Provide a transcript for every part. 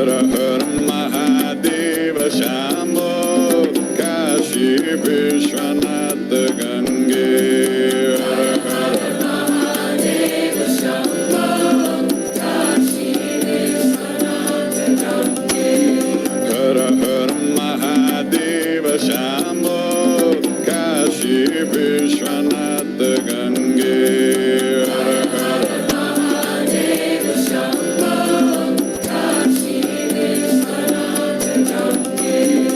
हर हर महादेव शंभो काशी विश्वनाथ गंगे हर हर महादेव शंभो काशी विश्वनाथ गंगे हर हर महादेव शंभो काशी विश्वनाथ गंगे हर हर महादेव शंभो काशी विश्वनाथ गंगे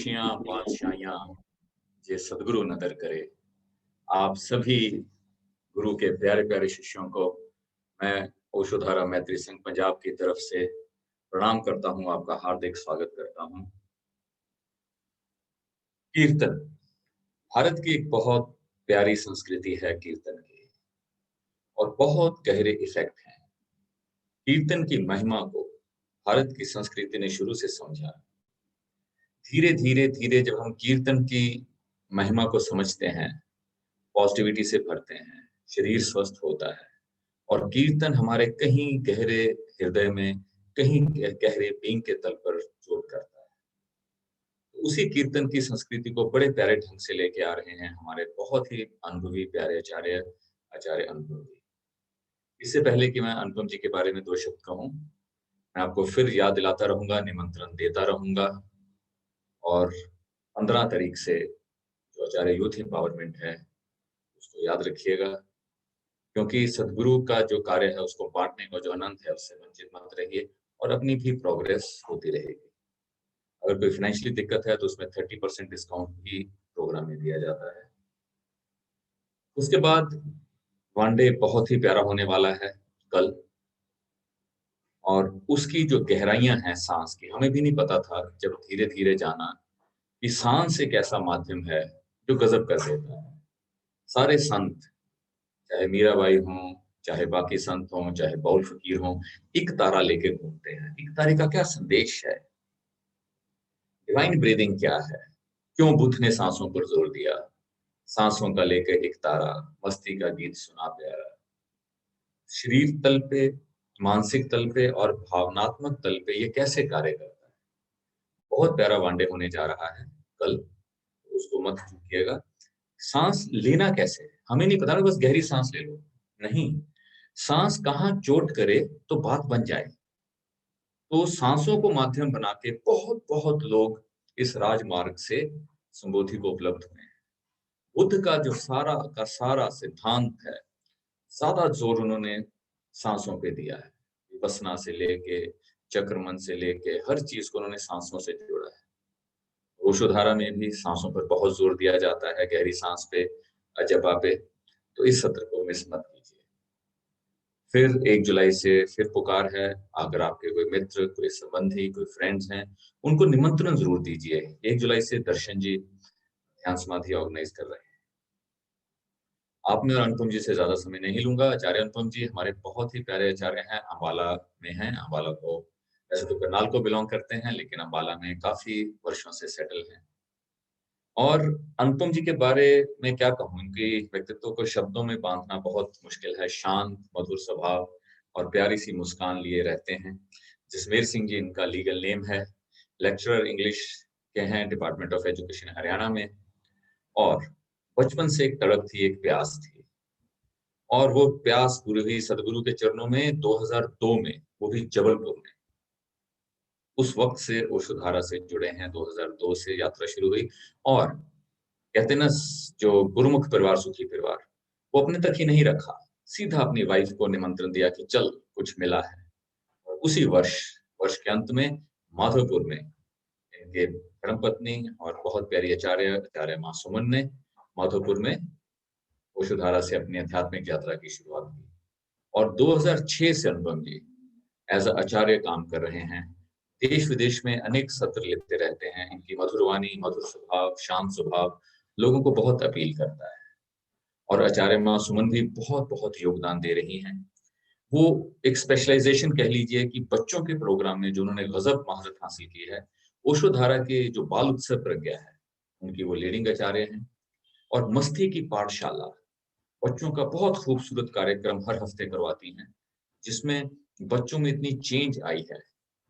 खुशियां बादशाहियां जे सदगुरु नदर करे। आप सभी गुरु के प्यारे प्यारे शिष्यों को मैं ओशोधारा मैत्री संघ पंजाब की तरफ से प्रणाम करता हूं, आपका हार्दिक स्वागत करता हूं। कीर्तन भारत की एक बहुत प्यारी संस्कृति है कीर्तन की, और बहुत गहरे इफेक्ट हैं। कीर्तन की महिमा को भारत की संस्कृति ने शुरू से समझा। धीरे धीरे धीरे जब हम कीर्तन की महिमा को समझते हैं, पॉजिटिविटी से भरते हैं, शरीर स्वस्थ होता है, और कीर्तन हमारे कहीं गहरे हृदय में, कहीं गहरे बींग के तल पर चोट करता है। तो उसी कीर्तन की संस्कृति को बड़े प्यारे ढंग से लेके आ रहे हैं हमारे बहुत ही अनुभवी प्यारे आचार्य आचार्य अनुपम जी। इससे पहले कि मैं अनुपम जी के बारे में दो शब्द कहूं, मैं आपको फिर याद दिलाता रहूंगा, निमंत्रण देता रहूंगा, और 15 तारीख से जो आचार्य यूथ एम्पावरमेंट है उसको याद रखिएगा, क्योंकि सदगुरु का जो कार्य है उसको बांटने का जो आनंद है उससे वंचित मत रहिए, और अपनी भी प्रोग्रेस होती रहेगी। अगर कोई फाइनेंशियली दिक्कत है तो उसमें 30% डिस्काउंट भी प्रोग्राम में दिया जाता है। उसके बाद वन डे बहुत ही प्यारा होने वाला है कल, और उसकी जो गहराइयां हैं सांस की, हमें भी नहीं पता था जब धीरे धीरे जाना कि सांस एक ऐसा माध्यम है जो गजब कर देता है। सारे संत, चाहे मीराबाई हों, चाहे बाकी संत हों, चाहे बाउल फकीर हों, एक तारा लेके घूमते हैं। एक तारे का क्या संदेश है? डिवाइन ब्रीदिंग क्या है? क्यों बुद्ध ने सांसों पर जोर दिया? सांसों का लेकर एक तारा, मस्ती का गीत सुना प्यारा। शरीर तल पे, मानसिक तल पे और भावनात्मक तल पे ये कैसे कार्य करता है? बहुत प्यारा वनडे होने जा रहा है कल, उसको मत चूकिएगा। सांस लेना कैसे? हमें नहीं पता ना, बस गहरी सांस ले लो, नहीं। सांस कहाँ चोट करे तो बात बन जाए। तो सांसों को माध्यम बना के बहुत बहुत लोग इस राजमार्ग से संबोधि को उपलब्ध हुए हैं। बुद्ध का जो सारा का सारा सिद्धांत है, सारा जोर उन्होंने सांसों पे दिया है। विपस्सना से लेके, चक्रमन से लेके, हर चीज को उन्होंने सांसों से जोड़ा है। ओशोधारा में भी सांसों पर बहुत जोर दिया जाता है, गहरी सांस पे, अजपा पे। तो इस सत्र को मिस मत कीजिए। फिर 1 जुलाई से फिर पुकार है। अगर आपके कोई मित्र, कोई संबंधी, कोई फ्रेंड्स हैं, उनको निमंत्रण जरूर दीजिए। 1 जुलाई से दर्शन जी ध्यान समाधि ऑर्गेनाइज कर रहे हैं। आप में और अनुपम जी से ज्यादा समय नहीं लूंगा। आचार्य अनुपम जी हमारे बहुत ही प्यारे आचार्य हैं, अम्बाला में हैं। अम्बाला को, वैसे तो करनाल को बिलोंग करते हैं, लेकिन अम्बाला में काफी वर्षों से सेटल हैं। और अनुपम जी के बारे में क्या कहूँ, उनके व्यक्तित्व को शब्दों में बांधना बहुत मुश्किल है। शांत, मधुर स्वभाव और प्यारी सी मुस्कान लिए रहते हैं। जसमेर सिंह जी इनका लीगल नेम है। लेक्चरर इंग्लिश के हैं डिपार्टमेंट ऑफ एजुकेशन हरियाणा में, और बचपन से एक तड़प थी, एक प्यास थी, और वो प्यास पूरी हुई सदगुरु के चरणों में 2002 में, वो भी जबलपुर में। उस वक्त से ओशोधारा से जुड़े हैं, 2002 से यात्रा शुरू हुई। और कहते ना, जो गुरुमुख परिवार सुखी परिवार, वो अपने तक ही नहीं रखा, सीधा अपनी वाइफ को निमंत्रण दिया कि चल कुछ मिला है। और उसी वर्ष के अंत में माधोपुर में इनके धर्मपत्नी और बहुत प्यारी आचार्य माँ सुमन ने माधोपुर में ओशोधारा से अपनी आध्यात्मिक यात्रा की शुरुआत की। और 2006 से अनुपम जी एज आचार्य काम कर रहे हैं। देश विदेश में अनेक सत्र लेते रहते हैं। इनकी मधुर वाणी, मधुर स्वभाव, शांत स्वभाव लोगों को बहुत अपील करता है। और आचार्य माँ सुमन भी बहुत बहुत योगदान दे रही हैं। वो एक स्पेशलाइजेशन कह लीजिए कि बच्चों के प्रोग्राम में जो उन्होंने गजब महारत हासिल की है, ओशोधारा के जो बाल उत्सव प्रज्ञा है उनकी वो लीडिंग आचार्य हैं। और मस्ती की पाठशाला बच्चों का बहुत खूबसूरत कार्यक्रम हर हफ्ते करवाती हैं, जिसमें बच्चों में इतनी चेंज आई है।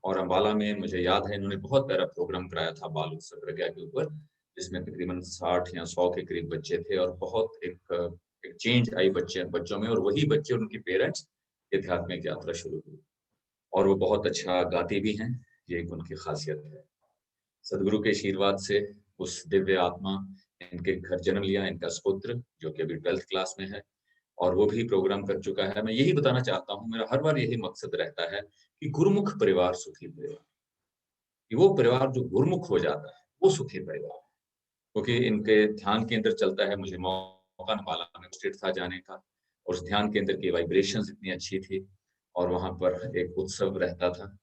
और अम्बाला में मुझे याद है इन्होंने बहुत प्यारा प्रोग्राम कराया था बाल उत्सव प्रज्ञा के ऊपर, जिसमें तकरीबन 60 या 100 के करीब बच्चे थे, और बहुत एक चेंज आई बच्चों में। और वही बच्चे और उनके पेरेंट्स आध्यात्मिक यात्रा शुरू हुई, और वो बहुत अच्छा गाती भी हैं। ये एक उनकी खासियत है। सदगुरु के आशीर्वाद से उस दिव्य आत्मा इनके घर जन्म लिया, इनका सुपुत्र, जो कि अभी 12th क्लास में है, और वो भी प्रोग्राम कर चुका है। मैं यही बताना चाहता हूँ, मेरा हर बार यही मकसद रहता है कि गुरुमुख परिवार सुखी परिवार, कि वो परिवार जो गुरुमुख हो जाता है वो सुखी परिवार है, क्योंकि इनके ध्यान केंद्र चलता है। मुझे मौका मिला में स्टेट था जाने का, और उस ध्यान केंद्र की वाइब्रेशंस इतनी अच्छी थी, और वहाँ पर एक उत्सव रहता था।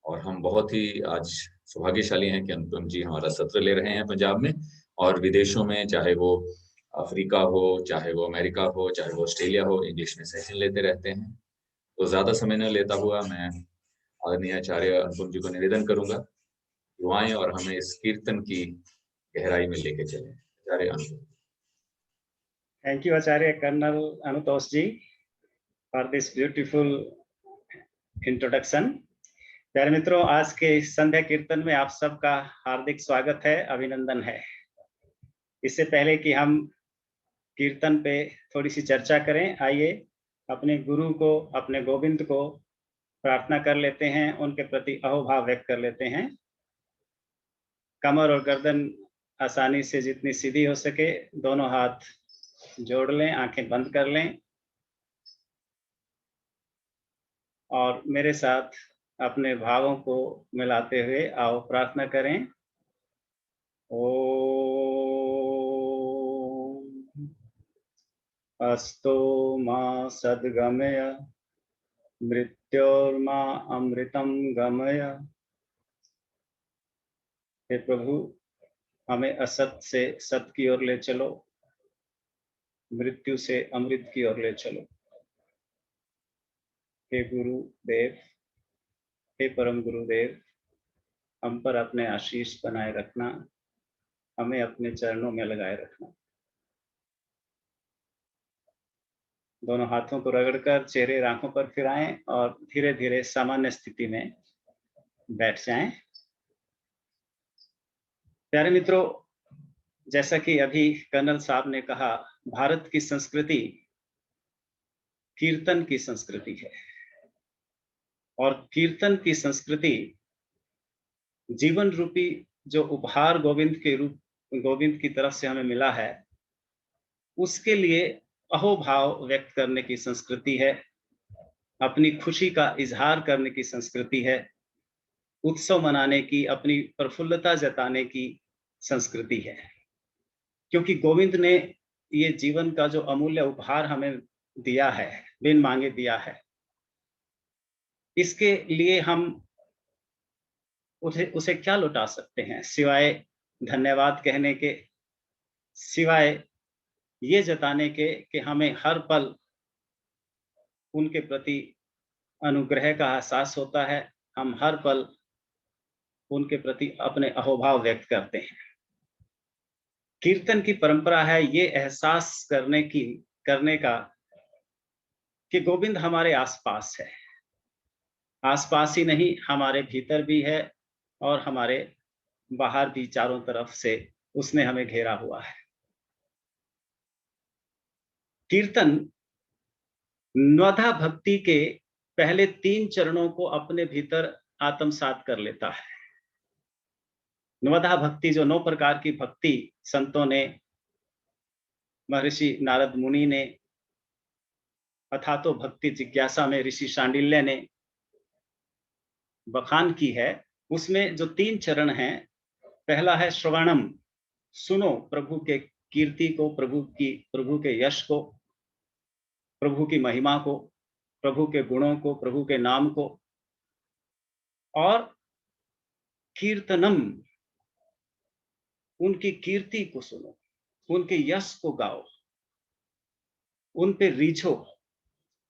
और हम बहुत ही आज सौभाग्यशाली हैं कि अनुपम जी हमारा सत्र ले रहे हैं पंजाब में, और विदेशों में, चाहे वो अफ्रीका हो, चाहे वो अमेरिका हो, चाहे वो ऑस्ट्रेलिया हो, इंग्लिश में सेशन लेते रहते हैं। तो ज्यादा समय न लेता हुआ मैं आदरणीय आचार्य अनुपम जी को निवेदन करूंगा कि वो आएं और हमें इस कीर्तन की गहराई में लेके चलें। आचार्य अनुपम। Thank you, Acharya Colonel Anutosh ji, for this beautiful introduction. प्यारे मित्रों, आज के संध्या कीर्तन में आप सबका हार्दिक स्वागत है, अभिनंदन है। इससे पहले कि हम कीर्तन पे थोड़ी सी चर्चा करें, आइए अपने गुरु को, अपने गोविंद को प्रार्थना कर लेते हैं, उनके प्रति अहोभाव व्यक्त कर लेते हैं। कमर और गर्दन आसानी से जितनी सीधी हो सके दोनों हाथ जोड़ लें, आंखें बंद कर लें और मेरे साथ अपने भावों को मिलाते हुए आओ प्रार्थना करें। ओम अस्तो मा सद्गमय मृत्योर्मा अमृतम गमय। हे प्रभु, हमें असत से सत की ओर ले चलो, मृत्यु से अमृत की ओर ले चलो। हे गुरुदेव, हे परम गुरुदेव, हम पर अपने आशीष बनाए रखना, हमें अपने चरणों में लगाए रखना। दोनों हाथों को रगड़कर चेहरे आंखों पर फिराएं और धीरे धीरे सामान्य स्थिति में बैठ जाएं। प्यारे मित्रों, जैसा कि अभी कर्नल साहब ने कहा, भारत की संस्कृति कीर्तन की संस्कृति है, और कीर्तन की संस्कृति जीवन रूपी जो उपहार गोविंद की तरफ से हमें मिला है, उसके लिए अहोभाव व्यक्त करने की संस्कृति है, अपनी खुशी का इजहार करने की संस्कृति है, उत्सव मनाने की, अपनी प्रफुल्लता जताने की संस्कृति है। क्योंकि गोविंद ने ये जीवन का जो अमूल्य उपहार हमें दिया है, बिन मांगे दिया है, इसके लिए हम उसे क्या लौटा सकते हैं सिवाय धन्यवाद कहने के, सिवाय ये जताने के कि हमें हर पल उनके प्रति अनुग्रह का एहसास होता है, हम हर पल उनके प्रति अपने अहोभाव व्यक्त करते हैं। कीर्तन की परंपरा है ये एहसास करने का कि गोविंद हमारे आसपास है, आसपास ही नहीं हमारे भीतर भी है और हमारे बाहर भी, चारों तरफ से उसने हमें घेरा हुआ है। कीर्तन नवधा भक्ति के पहले 3 चरणों को अपने भीतर आत्मसात कर लेता है। नवधा भक्ति, जो 9 प्रकार की भक्ति संतों ने, महर्षि नारद मुनि ने, अथातो भक्ति जिज्ञासा में ऋषि शांडिल्य ने बखान की है, उसमें जो 3 चरण हैं, पहला है श्रवणम, सुनो प्रभु के कीर्ति को, प्रभु के यश को, प्रभु की महिमा को, प्रभु के गुणों को, प्रभु के नाम को। और कीर्तनम, उनकी कीर्ति को सुनो, उनके यश को गाओ, उन पे रीझो,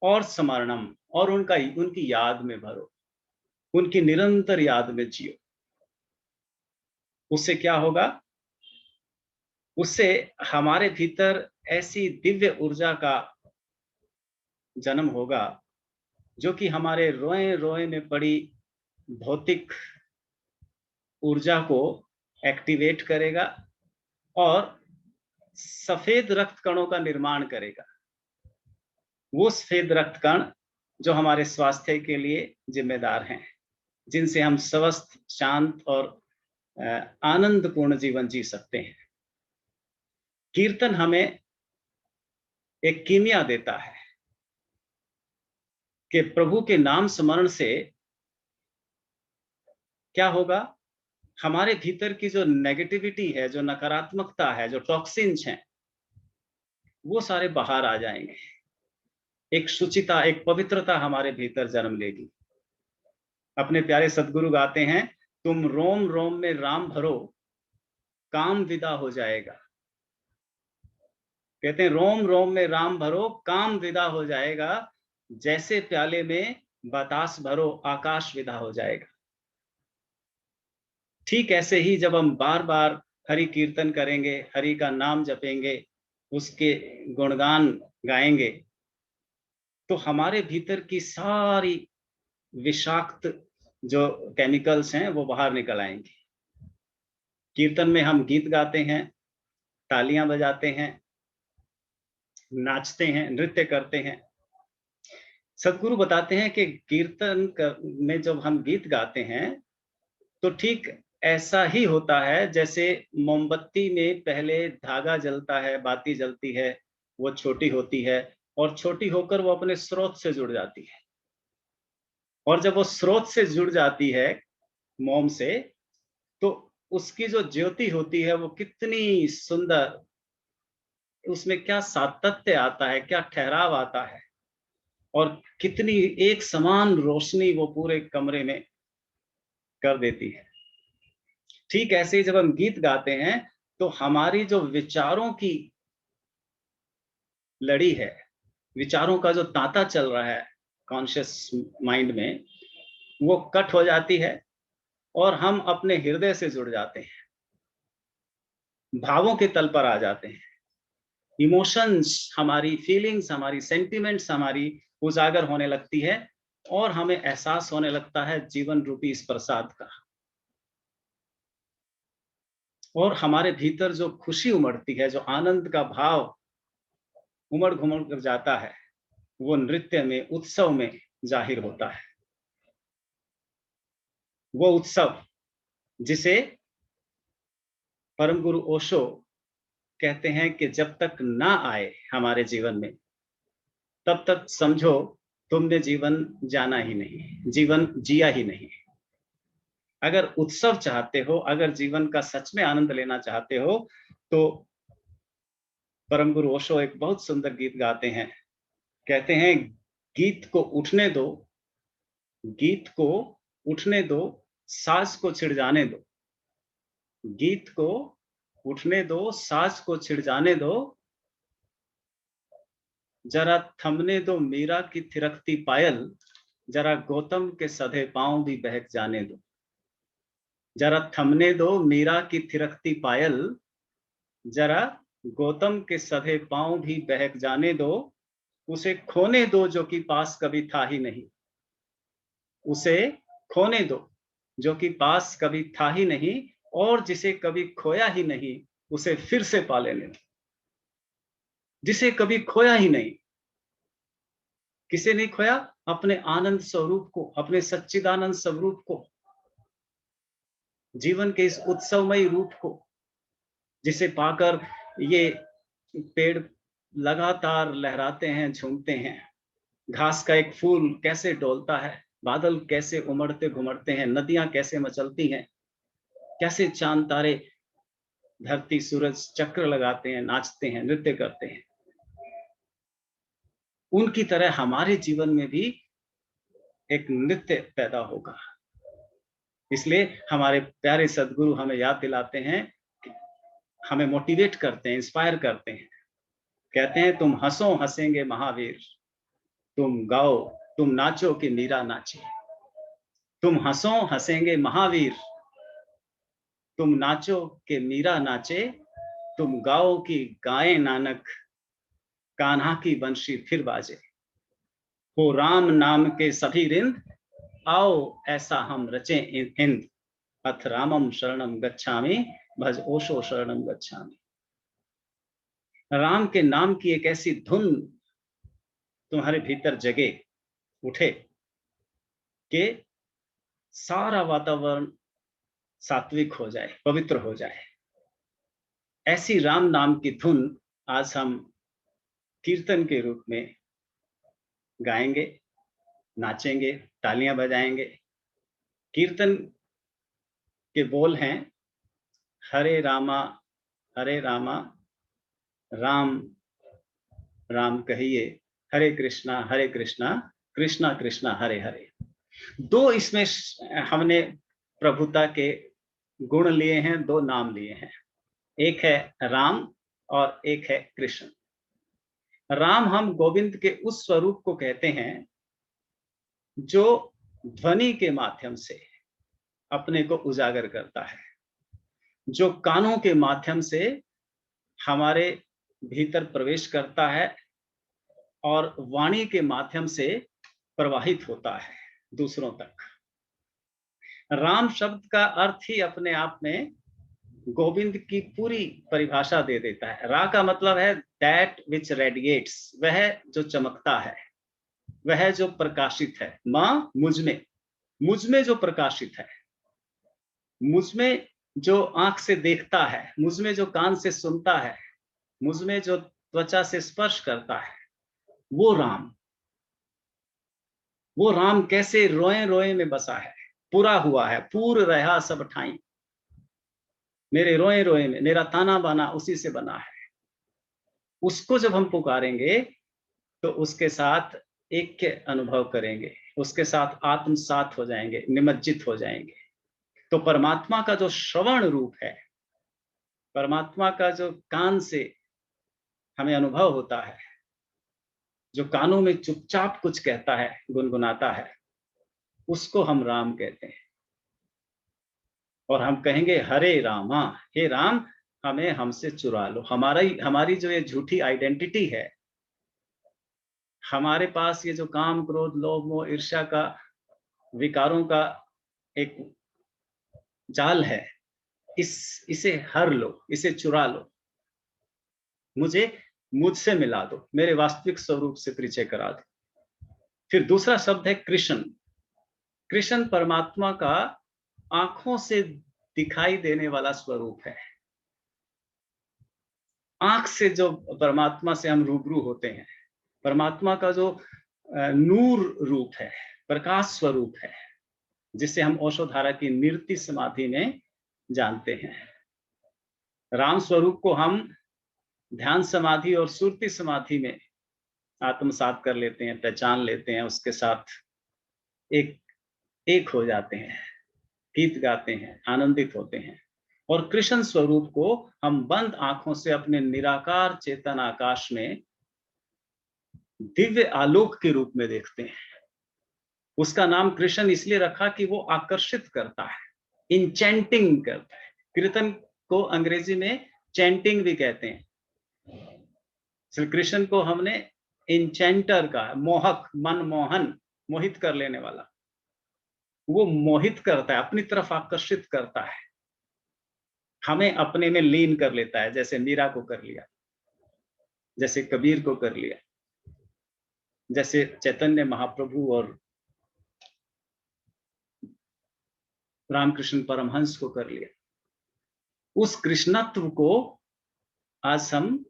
और स्मरणम, और उनकी याद में भरो, उनकी निरंतर याद में जियो। उससे क्या होगा? उससे हमारे भीतर ऐसी दिव्य ऊर्जा का जन्म होगा जो कि हमारे रोए रोए में पड़ी भौतिक ऊर्जा को एक्टिवेट करेगा और सफेद रक्त कणों का निर्माण करेगा। वो सफेद रक्त कण जो हमारे स्वास्थ्य के लिए जिम्मेदार हैं, जिनसे हम स्वस्थ, शांत और आनंदपूर्ण जीवन जी सकते हैं। कीर्तन हमें एक कीमिया देता है कि प्रभु के नाम स्मरण से क्या होगा? हमारे भीतर की जो नेगेटिविटी है, जो नकारात्मकता है, जो टॉक्सिन्स हैं, वो सारे बाहर आ जाएंगे। एक शुचिता, एक पवित्रता हमारे भीतर जन्म लेगी। अपने प्यारे सदगुरु गाते हैं, तुम रोम रोम में राम भरो, काम विदा हो जाएगा। कहते हैं रोम रोम में राम भरो, काम विदा हो जाएगा, जैसे प्याले में बतास भरो, आकाश विदा हो जाएगा। ठीक ऐसे ही जब हम बार बार हरि कीर्तन करेंगे, हरि का नाम जपेंगे, उसके गुणगान गाएंगे, तो हमारे भीतर की सारी विषाक्त जो केमिकल्स हैं वो बाहर निकल आएंगे। कीर्तन में हम गीत गाते हैं, तालियां बजाते हैं, नाचते हैं, नृत्य करते हैं। सदगुरु बताते हैं कि में जब हम गीत गाते हैं तो ठीक ऐसा ही होता है जैसे मोमबत्ती में पहले धागा जलता है, बाती जलती है, वो छोटी होती है और छोटी होकर वो अपने स्रोत से जुड़ जाती है। और जब वो स्रोत से जुड़ जाती है मोम से, तो उसकी जो ज्योति होती है वो कितनी सुंदर, उसमें क्या सातत्य आता है, क्या ठहराव आता है, और कितनी एक समान रोशनी वो पूरे कमरे में कर देती है। ठीक ऐसे ही जब हम गीत गाते हैं तो हमारी जो विचारों की लड़ी है, विचारों का जो तांता चल रहा है कॉन्शियस माइंड में, वो कट हो जाती है और हम अपने हृदय से जुड़ जाते हैं, भावों के तल पर आ जाते हैं। इमोशंस, हमारी फीलिंग्स, हमारी सेंटिमेंट्स हमारी उजागर होने लगती है और हमें एहसास होने लगता है जीवन रूपी इस प्रसाद का। और हमारे भीतर जो खुशी उमड़ती है, जो आनंद का भाव उमड़ घुमड़ कर जाता है, वो नृत्य में, उत्सव में जाहिर होता है। वो उत्सव जिसे परम गुरु ओशो कहते हैं कि जब तक ना आए हमारे जीवन में, तब तक समझो तुमने जीवन जाना ही नहीं, जीवन जिया ही नहीं। अगर उत्सव चाहते हो, अगर जीवन का सच में आनंद लेना चाहते हो, तो परम गुरु ओशो एक बहुत सुंदर गीत गाते हैं। कहते हैं, गीत को उठने दो, गीत को उठने दो, साज को छिड़ जाने दो। गीत को उठने दो, साज को छिड़ जाने दो, जरा थमने दो मीरा की थिरकती पायल, जरा गौतम के सधे पांव भी बहक जाने दो। जरा थमने दो मीरा की थिरकती पायल, जरा गौतम के सधे पांव भी बहक जाने दो। उसे खोने दो जो कि पास कभी था ही नहीं, उसे खोने दो जो कि पास कभी था ही नहीं, और जिसे कभी खोया ही नहीं उसे फिर से पा लेने दो। जिसे कभी खोया ही नहीं, किसे नहीं खोया? अपने आनंद स्वरूप को, अपने सच्चिदानंद स्वरूप को, जीवन के इस उत्सवमयी रूप को, जिसे पाकर ये पेड़ लगातार लहराते हैं, झूमते हैं। घास का एक फूल कैसे डोलता है, बादल कैसे उमड़ते घुमड़ते हैं, नदियां कैसे मचलती हैं, कैसे चांद तारे धरती सूरज चक्र लगाते हैं, नाचते हैं, नृत्य करते हैं। उनकी तरह हमारे जीवन में भी एक नृत्य पैदा होगा। इसलिए हमारे प्यारे सदगुरु हमें याद दिलाते हैं, हमें मोटिवेट करते हैं, इंस्पायर करते हैं। कहते हैं, तुम हंसो हंसेंगे महावीर, तुम गाओ, तुम नाचो कि मीरा नाचे। तुम हंसो हंसेंगे महावीर, तुम नाचो कि मीरा नाचे। तुम गाओ कि गाए नानक, कान्हा की बंशी फिर बाजे। हो राम नाम के सभी रिंद, आओ ऐसा हम रचे हिंद। अथ रामम शरणम गच्छामि, भज ओशो शरणम गच्छामि। राम के नाम की एक ऐसी धुन तुम्हारे भीतर जगे, उठे, कि सारा वातावरण सात्विक हो जाए, पवित्र हो जाए। ऐसी राम नाम की धुन आज हम कीर्तन के रूप में गाएंगे, नाचेंगे, तालियां बजाएंगे। कीर्तन के बोल हैं, हरे रामा राम राम कहिए, हरे कृष्णा कृष्णा कृष्णा हरे हरे। दो इसमें हमने प्रभुता के गुण लिए हैं, दो नाम लिए हैं, एक है राम और एक है कृष्ण। राम हम गोविंद के उस स्वरूप को कहते हैं जो ध्वनि के माध्यम से अपने को उजागर करता है, जो कानों के माध्यम से हमारे भीतर प्रवेश करता है और वाणी के माध्यम से प्रवाहित होता है दूसरों तक। राम शब्द का अर्थ ही अपने आप में गोविंद की पूरी परिभाषा दे देता है। रा का मतलब है दैट विच रेडिएट्स, वह जो चमकता है, वह जो प्रकाशित है। माँ मुझ में जो प्रकाशित है, मुझ में जो आंख से देखता है, मुझ में जो कान से सुनता है, मुझ में जो त्वचा से स्पर्श करता है, वो राम कैसे रोए रोए में बसा है, पूरा हुआ है, पूर रहा सब ठाई, मेरे रोए रोए में, मेरा ताना बाना उसी से बना है। उसको जब हम पुकारेंगे तो उसके साथ ऐक्य अनुभव करेंगे, उसके साथ आत्मसात हो जाएंगे, निमज्जित हो जाएंगे। तो परमात्मा का जो श्रवण रूप है, परमात्मा का जो कान से हमें अनुभव होता है, जो कानों में चुपचाप कुछ कहता है, गुनगुनाता है, उसको हम राम कहते हैं। और हम कहेंगे हरे रामा, हे राम हमें हमसे चुरा लो। हमारी जो ये झूठी आइडेंटिटी है, हमारे पास ये जो काम क्रोध लोभ मोह ईर्ष्या का विकारों का एक जाल है, इसे हर लो, इसे चुरा लो, मुझसे मिला दो, मेरे वास्तविक स्वरूप से परिचय करा दो। फिर दूसरा शब्द है कृष्ण। कृष्ण परमात्मा का आंखों से दिखाई देने वाला स्वरूप है। आंख से जो परमात्मा से हम रूबरू होते हैं, परमात्मा का जो नूर रूप है, प्रकाश स्वरूप है, जिसे हम ओशोधारा की निर्ति समाधि में जानते हैं। राम स्वरूप को हम ध्यान समाधि और सुरति समाधि में आत्मसात कर लेते हैं, पहचान लेते हैं, उसके साथ एक हो जाते हैं, गीत गाते हैं, आनंदित होते हैं। और कृष्ण स्वरूप को हम बंद आंखों से अपने निराकार चेतन आकाश में दिव्य आलोक के रूप में देखते हैं। उसका नाम कृष्ण इसलिए रखा कि वो आकर्षित करता है, इंचेंटिंग करता है। कीर्तन को अंग्रेजी में चैंटिंग भी कहते हैं। श्री कृष्ण को हमने इंचेंटर का, मोहक, मनमोहन, मोहित कर लेने वाला, वो मोहित करता है, अपनी तरफ आकर्षित करता है, हमें अपने में लीन कर लेता है, जैसे मीरा को कर लिया, जैसे कबीर को कर लिया, जैसे चैतन्य महाप्रभु और रामकृष्ण परमहंस को कर लिया। उस कृष्णत्व को आज हम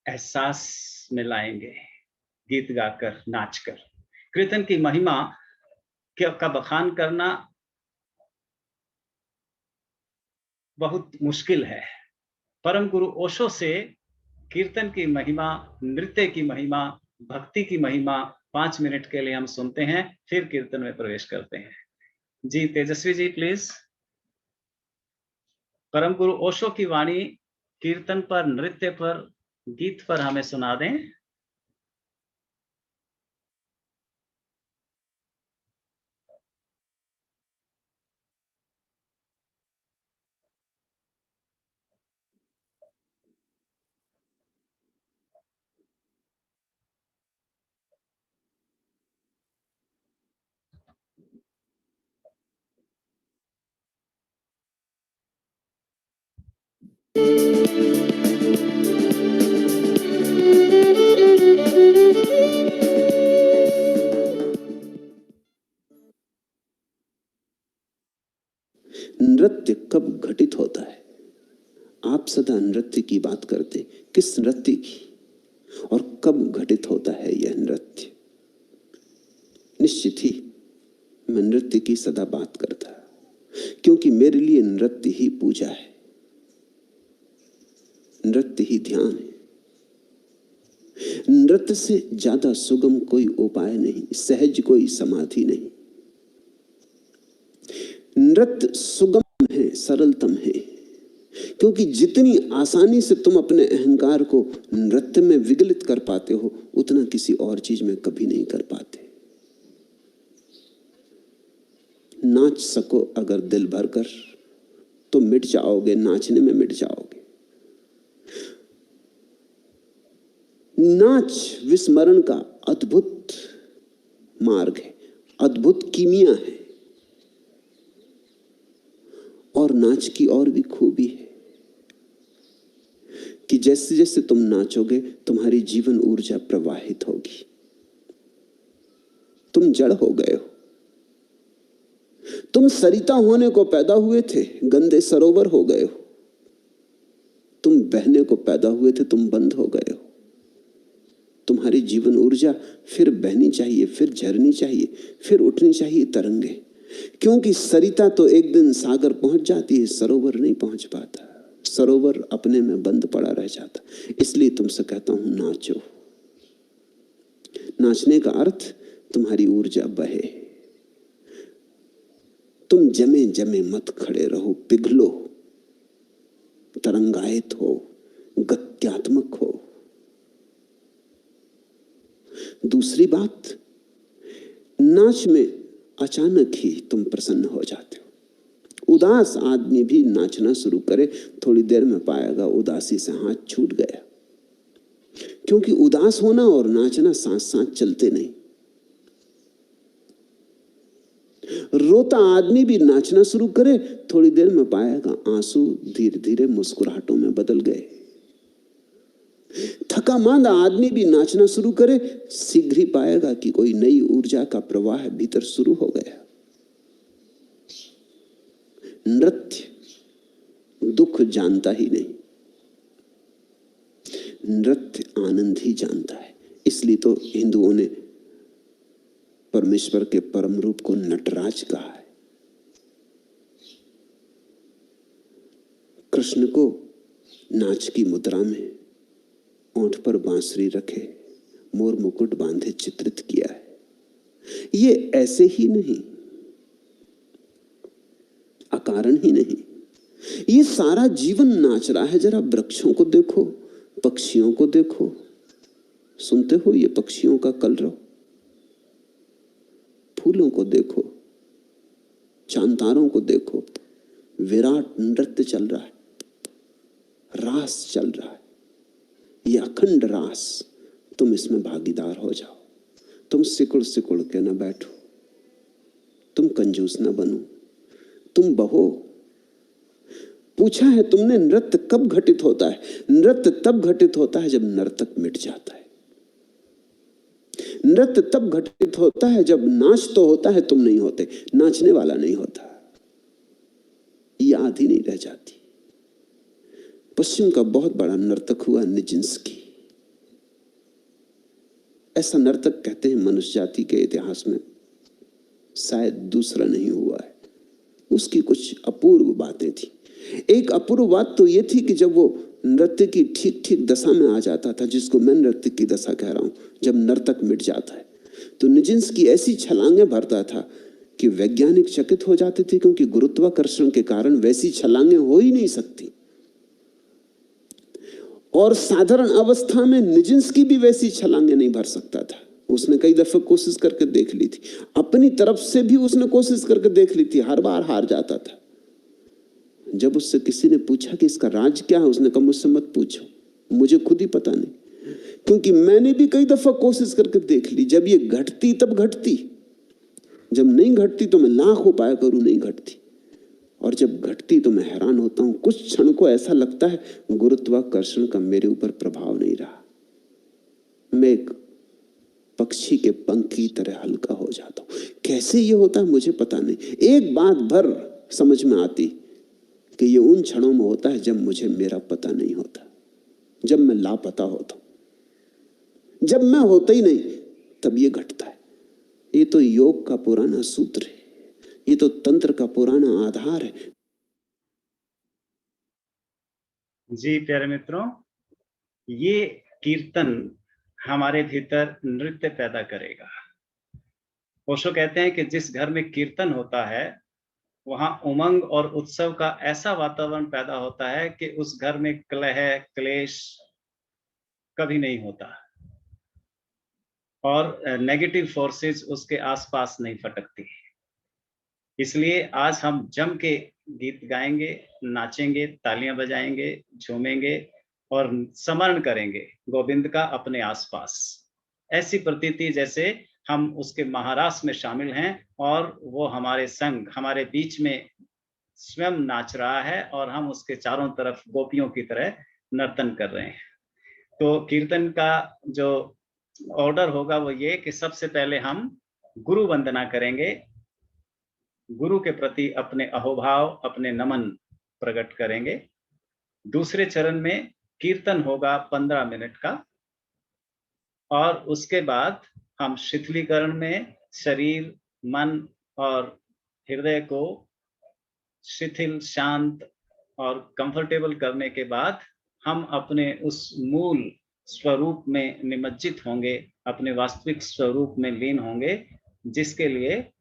एहसास में लाएंगे, गीत गाकर, नाचकर। कीर्तन की महिमा का बखान करना बहुत मुश्किल है। परम गुरु ओशो से कीर्तन की महिमा, नृत्य की महिमा, भक्ति की महिमा 5 मिनट के लिए हम सुनते हैं, फिर कीर्तन में प्रवेश करते हैं। जी तेजस्वी जी प्लीज। परम गुरु ओशो की वाणी कीर्तन पर, नृत्य पर, गीत पर हमें सुना दें। नृत्य कब घटित होता है? आप सदा नृत्य की बात करते, किस नृत्य की, और कब घटित होता है यह नृत्य? निश्चित ही मैं नृत्य की सदा बात करता, क्योंकि मेरे लिए नृत्य ही पूजा है, नृत्य ही ध्यान है। नृत्य से ज्यादा सुगम कोई उपाय नहीं, सहज कोई समाधि नहीं। नृत्य सुगम है, सरलतम है, क्योंकि जितनी आसानी से तुम अपने अहंकार को नृत्य में विगलित कर पाते हो, उतना किसी और चीज में कभी नहीं कर पाते। नाच सको अगर दिल भर कर तो मिट जाओगे, नाचने में मिट जाओगे। नाच विस्मरण का अद्भुत मार्ग है, अद्भुत कीमिया है। और नाच की और भी खूबी है कि जैसे जैसे तुम नाचोगे तुम्हारी जीवन ऊर्जा प्रवाहित होगी। तुम जड़ हो गए हो, तुम सरिता होने को पैदा हुए थे, गंदे सरोवर हो गए हो। तुम बहने को पैदा हुए थे, तुम बंद हो गए हो। तुम्हारी जीवन ऊर्जा फिर बहनी चाहिए, फिर झरनी चाहिए, फिर उठनी चाहिए तरंगे। क्योंकि सरिता तो एक दिन सागर पहुंच जाती है, सरोवर नहीं पहुंच पाता, सरोवर अपने में बंद पड़ा रह जाता। इसलिए तुमसे कहता हूं नाचो। नाचने का अर्थ तुम्हारी ऊर्जा बहे। तुम जमे जमे मत खड़े रहो, पिघलो, तरंगायित हो, गत्यात्मक हो। दूसरी बात, नाच में अचानक ही तुम प्रसन्न हो जाते हो। उदास आदमी भी नाचना शुरू करे, थोड़ी देर में पाएगा उदासी से हाथ छूट गया। क्योंकि उदास होना और नाचना साथ साथ चलते नहीं। रोता आदमी भी नाचना शुरू करे, थोड़ी देर में पाएगा आंसू धीरे धीरे मुस्कुराहटों में बदल गए। थका मांदा आदमी भी नाचना शुरू करे, शीघ्र ही पाएगा कि कोई नई ऊर्जा का प्रवाह भीतर शुरू हो गया। नृत्य दुख जानता ही नहीं, नृत्य आनंद ही जानता है। इसलिए तो हिंदुओं ने परमेश्वर के परम रूप को नटराज कहा है। कृष्ण को नाच की मुद्रा में ओंठ पर बांसुरी रखे, मोर मुकुट बांधे चित्रित किया है। ये ऐसे ही नहीं, अकारण ही नहीं, ये सारा जीवन नाच रहा है। जरा वृक्षों को देखो, पक्षियों को देखो, सुनते हो ये पक्षियों का कलरव? फूलों को देखो, चांतारों को देखो, विराट नृत्य चल रहा है, रास चल रहा है। ये अखंड रास, तुम इसमें भागीदार हो जाओ। तुम सिकुड़ सिकुड़ के न बैठो, तुम कंजूस न बनो, तुम बहो। पूछा है तुमने नृत्य कब घटित होता है? नृत्य तब घटित होता है जब नर्तक मिट जाता है। नृत्य तब घटित होता है जब नाच तो होता है, तुम नहीं होते, नाचने वाला नहीं होता, ये आधी नहीं रह जाती। पश्चिम का बहुत बड़ा नर्तक हुआ निजिंस्की। ऐसा नर्तक कहते हैं मनुष्य जाति के इतिहास में शायद दूसरा नहीं हुआ है। उसकी कुछ अपूर्व बातें थी। एक अपूर्व बात तो ये थी कि जब वो नृत्य की ठीक ठीक दशा में आ जाता था, जिसको मैं नृत्य की दशा कह रहा हूं, जब नर्तक मिट जाता है, तो निजिंस्की ऐसी छलांगे भरता था कि वैज्ञानिक चकित हो जाते थे, क्योंकि गुरुत्वाकर्षण के कारण वैसी छलांगे हो ही नहीं सकती। और साधारण अवस्था में निजिंस्की भी वैसी छलांगे नहीं भर सकता था। उसने कई दफे कोशिश करके देख ली थी, अपनी तरफ से भी उसने कोशिश करके देख ली थी, हर बार हार जाता था। जब उससे किसी ने पूछा कि इसका राज क्या है, उसने कहा मुझसे मत पूछो, मुझे खुद ही पता नहीं, क्योंकि मैंने भी कई दफा कोशिश करके देख ली। जब ये घटती तब घटती, जब नहीं घटती तो मैं लाख उपाय करूं, नहीं घटती, और जब घटती तो मैं हैरान होता हूं। कुछ क्षण को ऐसा लगता है गुरुत्वाकर्षण का मेरे ऊपर प्रभाव नहीं रहा, मैं एक पक्षी के पंख की तरह हल्का हो जाता हूं। कैसे ये होता है मुझे पता नहीं। एक बात भर समझ में आती कि ये उन क्षणों में होता है जब मुझे मेरा पता नहीं होता, जब मैं लापता होता हूं, जब मैं होता ही नहीं, तब ये घटता है। ये तो योग का पुराना सूत्र है। ये तो तंत्र का पुराना आधार है। जी प्यारे मित्रों, ये कीर्तन हमारे भीतर नृत्य पैदा करेगा। ओशो कहते हैं कि जिस घर में कीर्तन होता है वहां उमंग और उत्सव का ऐसा वातावरण पैदा होता है कि उस घर में कलह क्लेश कभी नहीं होता और नेगेटिव फोर्सेस उसके आसपास नहीं फटकती। इसलिए आज हम जम के गीत गाएंगे, नाचेंगे, तालियां बजाएंगे, झूमेंगे और स्मरण करेंगे गोविंद का अपने आसपास। ऐसी प्रतीति जैसे हम उसके महारास में शामिल हैं और वो हमारे संग, हमारे बीच में स्वयं नाच रहा है और हम उसके चारों तरफ गोपियों की तरह नर्तन कर रहे हैं। तो कीर्तन का जो ऑर्डर होगा वो ये कि सबसे पहले हम गुरु वंदना करेंगे, गुरु के प्रति अपने अहोभाव, अपने नमन प्रकट करेंगे। दूसरे चरण में कीर्तन होगा 15 मिनट का और उसके बाद हम शिथिलीकरण में शरीर, मन और हृदय को शिथिल, शांत और कंफर्टेबल करने के बाद हम अपने उस मूल स्वरूप में निमज्जित होंगे, अपने वास्तविक स्वरूप में लीन होंगे, जिसके लिए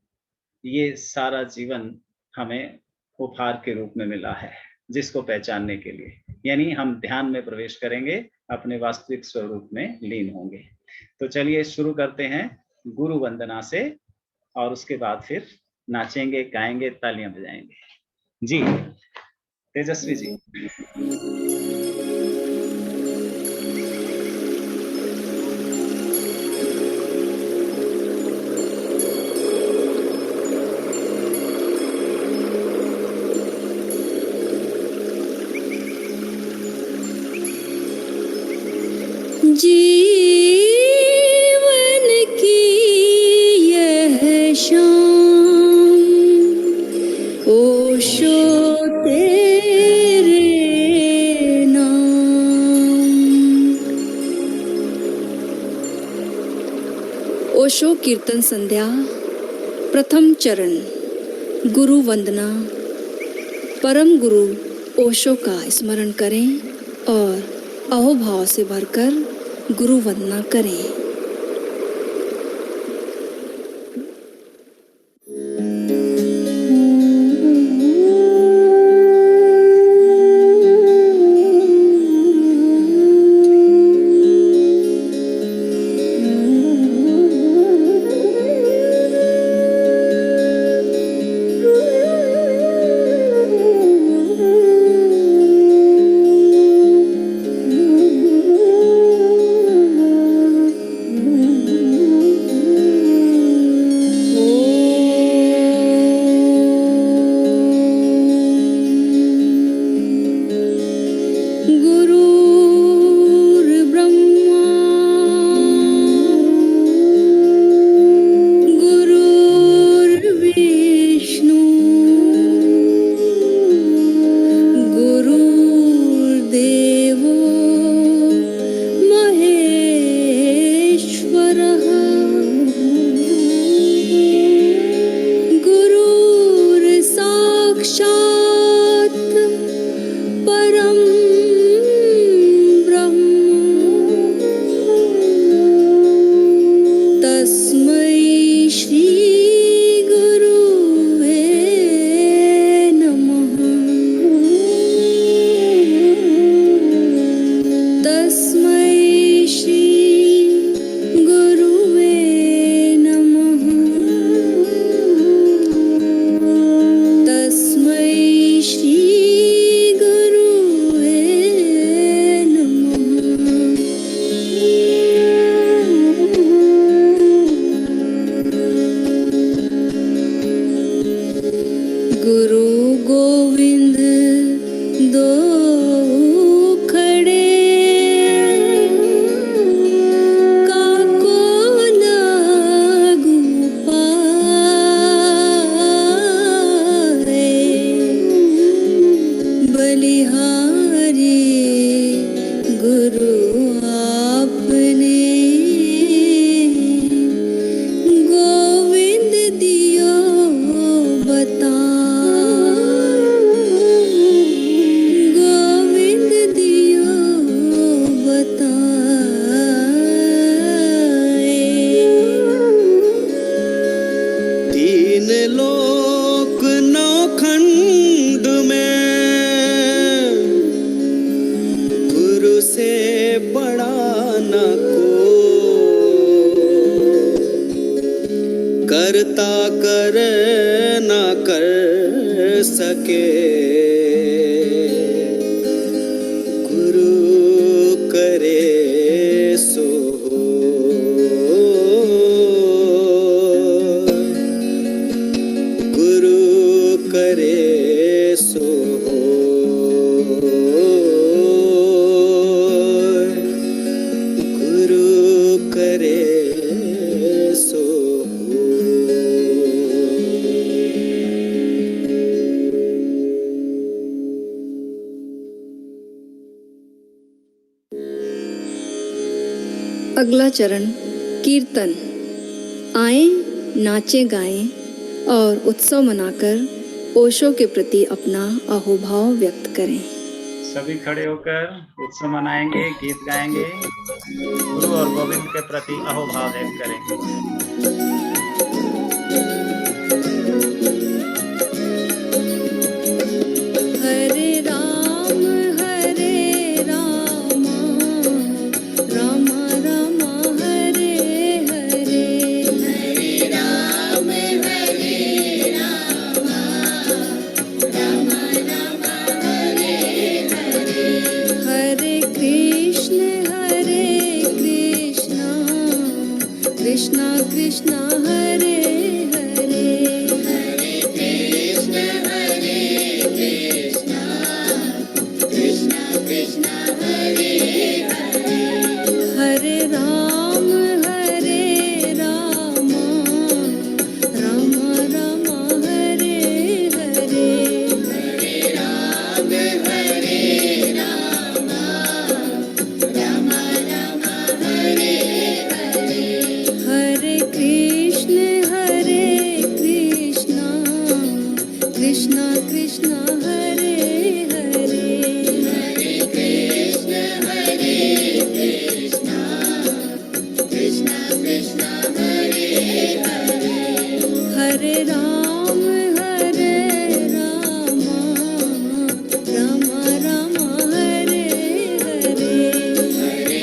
ये सारा जीवन हमें उपहार के रूप में मिला है, जिसको पहचानने के लिए। यानी हम ध्यान में प्रवेश करेंगे, अपने वास्तविक स्वरूप में लीन होंगे। तो चलिए शुरू करते हैं गुरु वंदना से और उसके बाद फिर नाचेंगे, गाएंगे, तालियां बजाएंगे। जी तेजस्वी जी। जीवन की यह शाम ओशो तेरे नाम। ओशो कीर्तन संध्या, प्रथम चरण गुरु वंदना। परम गुरु ओशो का स्मरण करें और अहोभाव से भरकर गुरु वंदना करें। गुरुवे करता कर ना कर सके, गुरु करे सो गुरु करे सो गुरु करे सो। अगला चरण कीर्तन। आए, नाचे गाएं और उत्सव मनाकर ओशो के प्रति अपना अहोभाव व्यक्त करें। सभी खड़े होकर उत्सव मनाएंगे, गीत गाएंगे, गुरु और गोविंद के प्रति अहोभाव व्यक्त करेंगे। हरे राम राम राम हरे हरे, हरे राम राम राम हरे हरे, हरे कृष्ण कृष्ण कृष्ण हरे हरे, हरे कृष्ण कृष्ण कृष्ण हरे हरे, हरे राम राम राम हरे हरे, हरे राम राम राम हरे हरे, हरे कृष्ण कृष्ण कृष्ण हरे हरे, हरे कृष्ण कृष्ण कृष्ण हरे हरे, हरे राम राम राम हरे हरे, हरे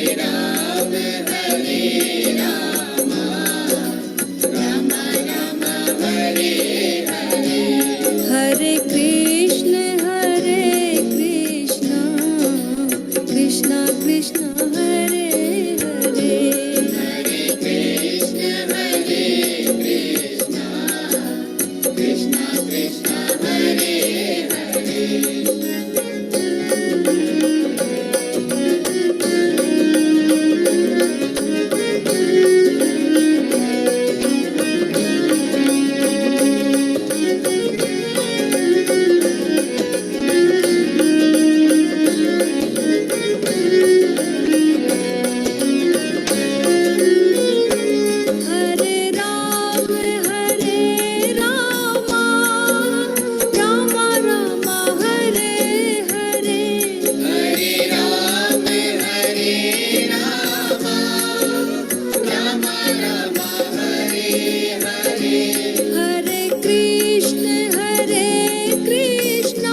राम राम राम हरे हरे, हरे कृष्ण कृष्ण कृष्ण हरे हरे, हरे कृष्ण कृष्ण कृष्ण हरे हरे। हरे राम राम राम हरे हरे, हरे राम राम राम हरे हरे, हरे कृष्ण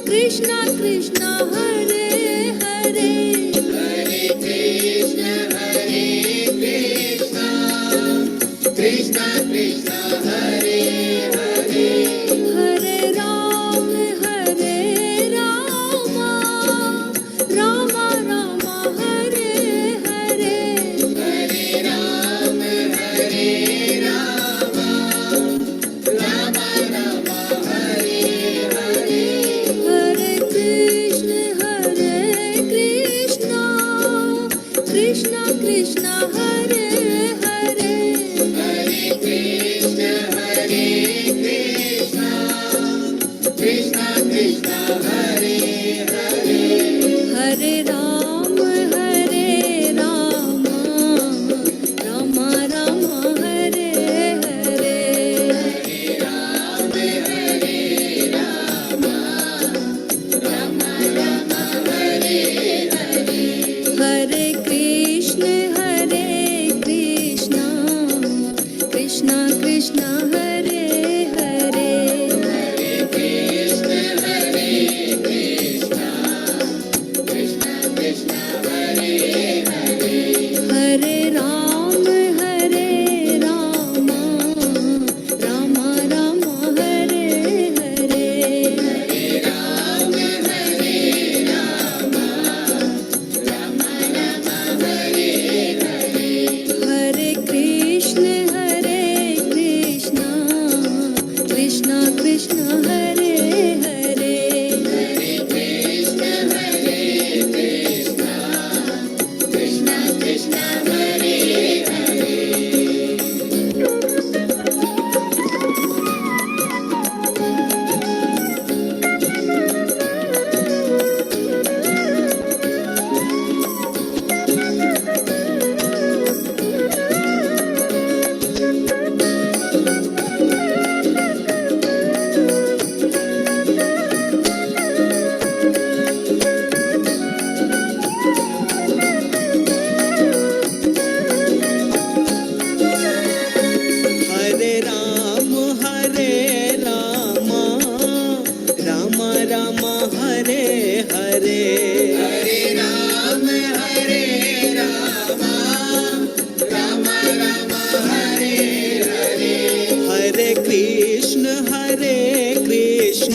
कृष्ण कृष्ण हरे हरे, हरे कृष्ण कृष्ण कृष्ण हरे हरे, हरे राम राम राम हरे हरे, हरे राम राम राम हरे हरे, हरे कृष्ण कृष्ण कृष्ण हरे हरे, हरे कृष्ण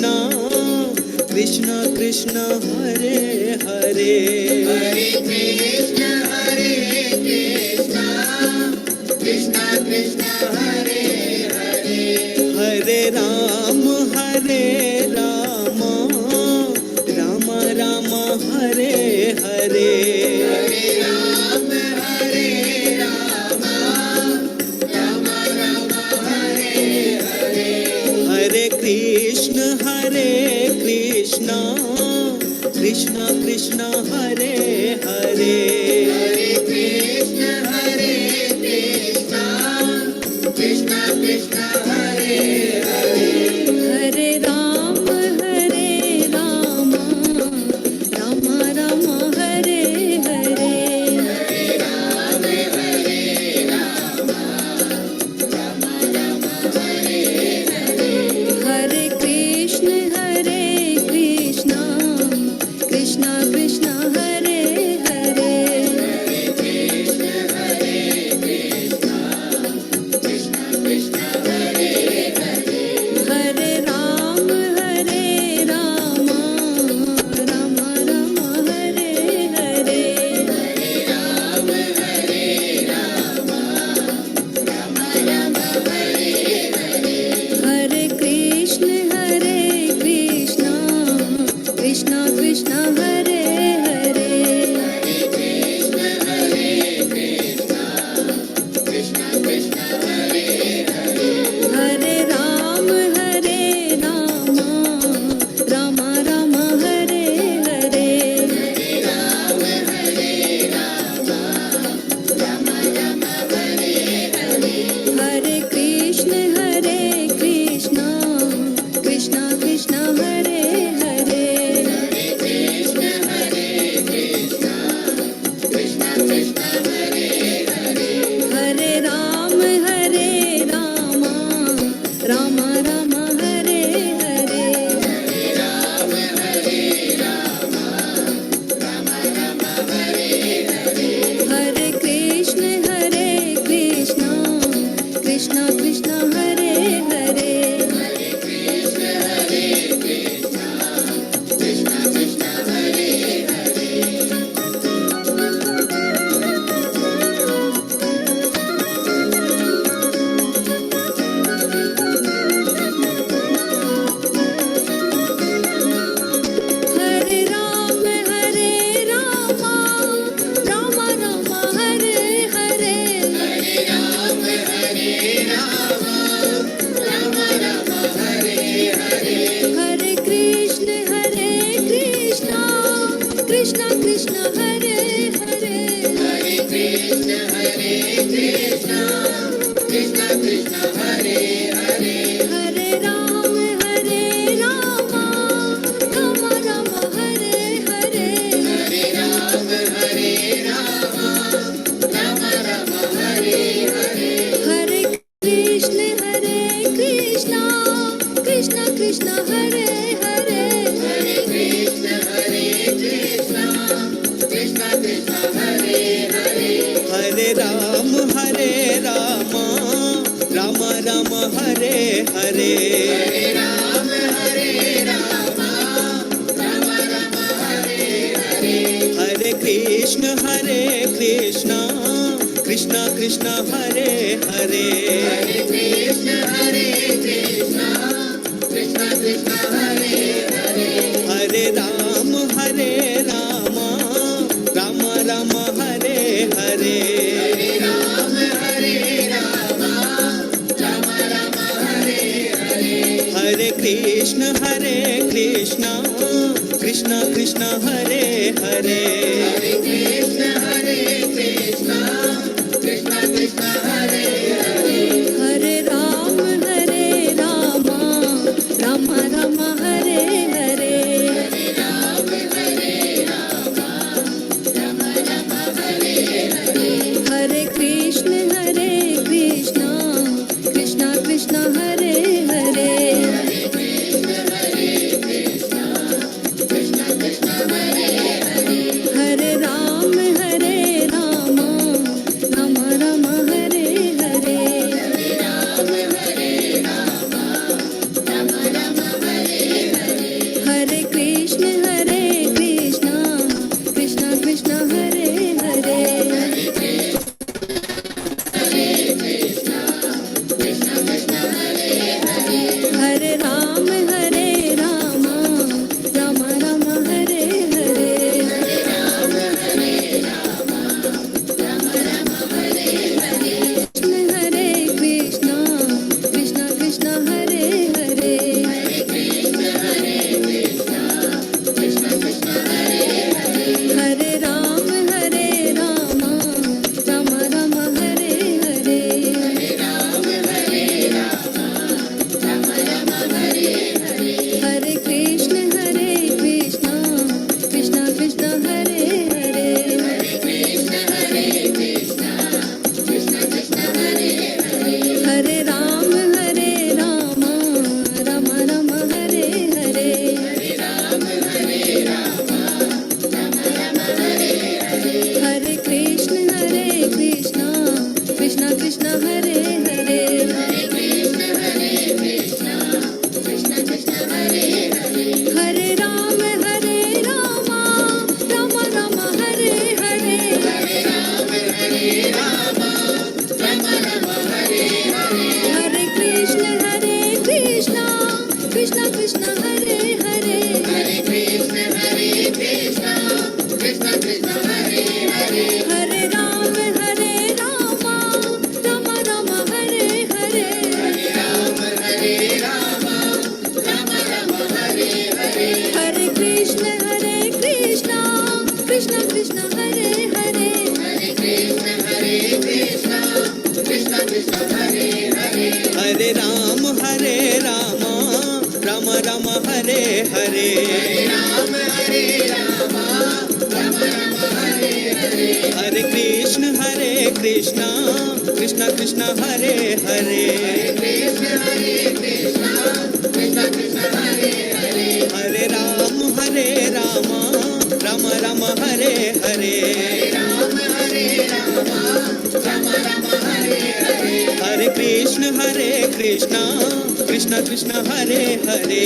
कृष्णा कृष्णा कृष्णा हरे हरे हरे कृष्णा कृष्णा कृष्णा हरे हरे हरे राम राम राम हरे हरे हरे राम राम राम हरे हरे हरे कृष्ण कृष्णा कृष्णा कृष्णा हरे हरे हरे कृष्णा कृष्णा कृष्णा हरे हरे हरे राम राम राम हरे हरे हरे राम राम हरे हरे हरे कृष्ण कृष्णा कृष्णा कृष्णा हरे हरे हरे कृष्णा कृष्णा कृष्णा हरे हरे हरे राम राम राम हरे हरे हरे राम राम हरे हरे हरे कृष्ण कृष्णा कृष्णा कृष्णा हरे हरे हरे कृष्णा कृष्णा कृष्णा हरे हरे हरे राम राम राम हरे हरे हरे राम राम हरे हरे हरे कृष्ण कृष्णा कृष्णा कृष्णा हरे हरे हरे कृष्णा कृष्णा कृष्णा हरे हरे हरे राम राम राम हरे हरे हरे राम राम हरे हरे हरे कृष्ण कृष्णा कृष्णा कृष्णा हरे हरे हरे कृष्णा कृष्णा कृष्णा हरे हरे हरे राम राम राम हरे हरे हरे राम राम हरे हरे हरे कृष्ण कृष्णा कृष्णा कृष्णा हरे हरे हरे कृष्णा कृष्णा कृष्णा हरे हरे हरे राम राम राम हरे हरे हरे राम राम हरे हरे हरे कृष्ण कृष्णा कृष्णा कृष्णा हरे हरे हरे कृष्णा कृष्णा कृष्णा हरे हरे हरे राम राम राम हरे हरे हरे राम राम हरे हरे हरे कृष्ण कृष्णा कृष्णा कृष्णा हरे हरे हरे कृष्णा कृष्णा कृष्णा हरे हरे हरे राम राम राम हरे हरे हरे राम राम हरे हरे हरे कृष्ण कृष्णा कृष्णा हरे हरे हरे कृष्णा कृष्णा कृष्णा हरे हरे हरे राम राम राम हरे हरे हरे राम राम हरे हरे हरे कृष्ण कृष्णा कृष्णा कृष्णा हरे हरे हरे कृष्णा कृष्णा कृष्णा हरे हरे हरे राम कृष्ण हरे हरे हरे राम राम राम हरे हरे हरे कृष्ण कृष्ण कृष्ण हरे हरे हरे राम राम राम हरे हरे हरे कृष्ण कृष्ण कृष्ण हरे हरे हरे राम राम राम हरे हरे हरे कृष्ण कृष्ण कृष्ण हरे हरे हरे राम राम राम हरे हरे हरे कृष्ण कृष्ण कृष्ण हरे हरे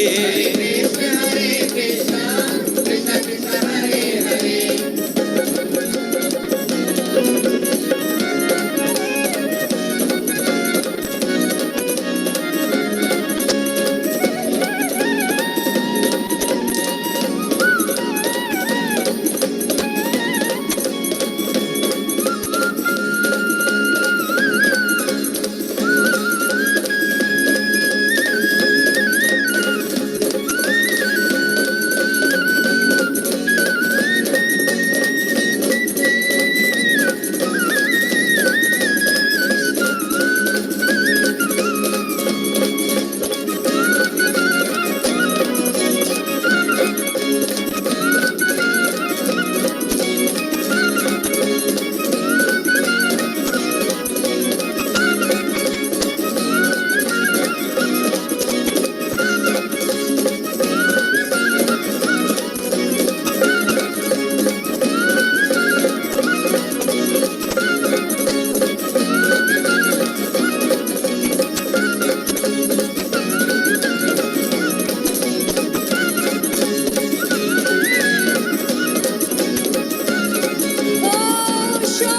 ओशो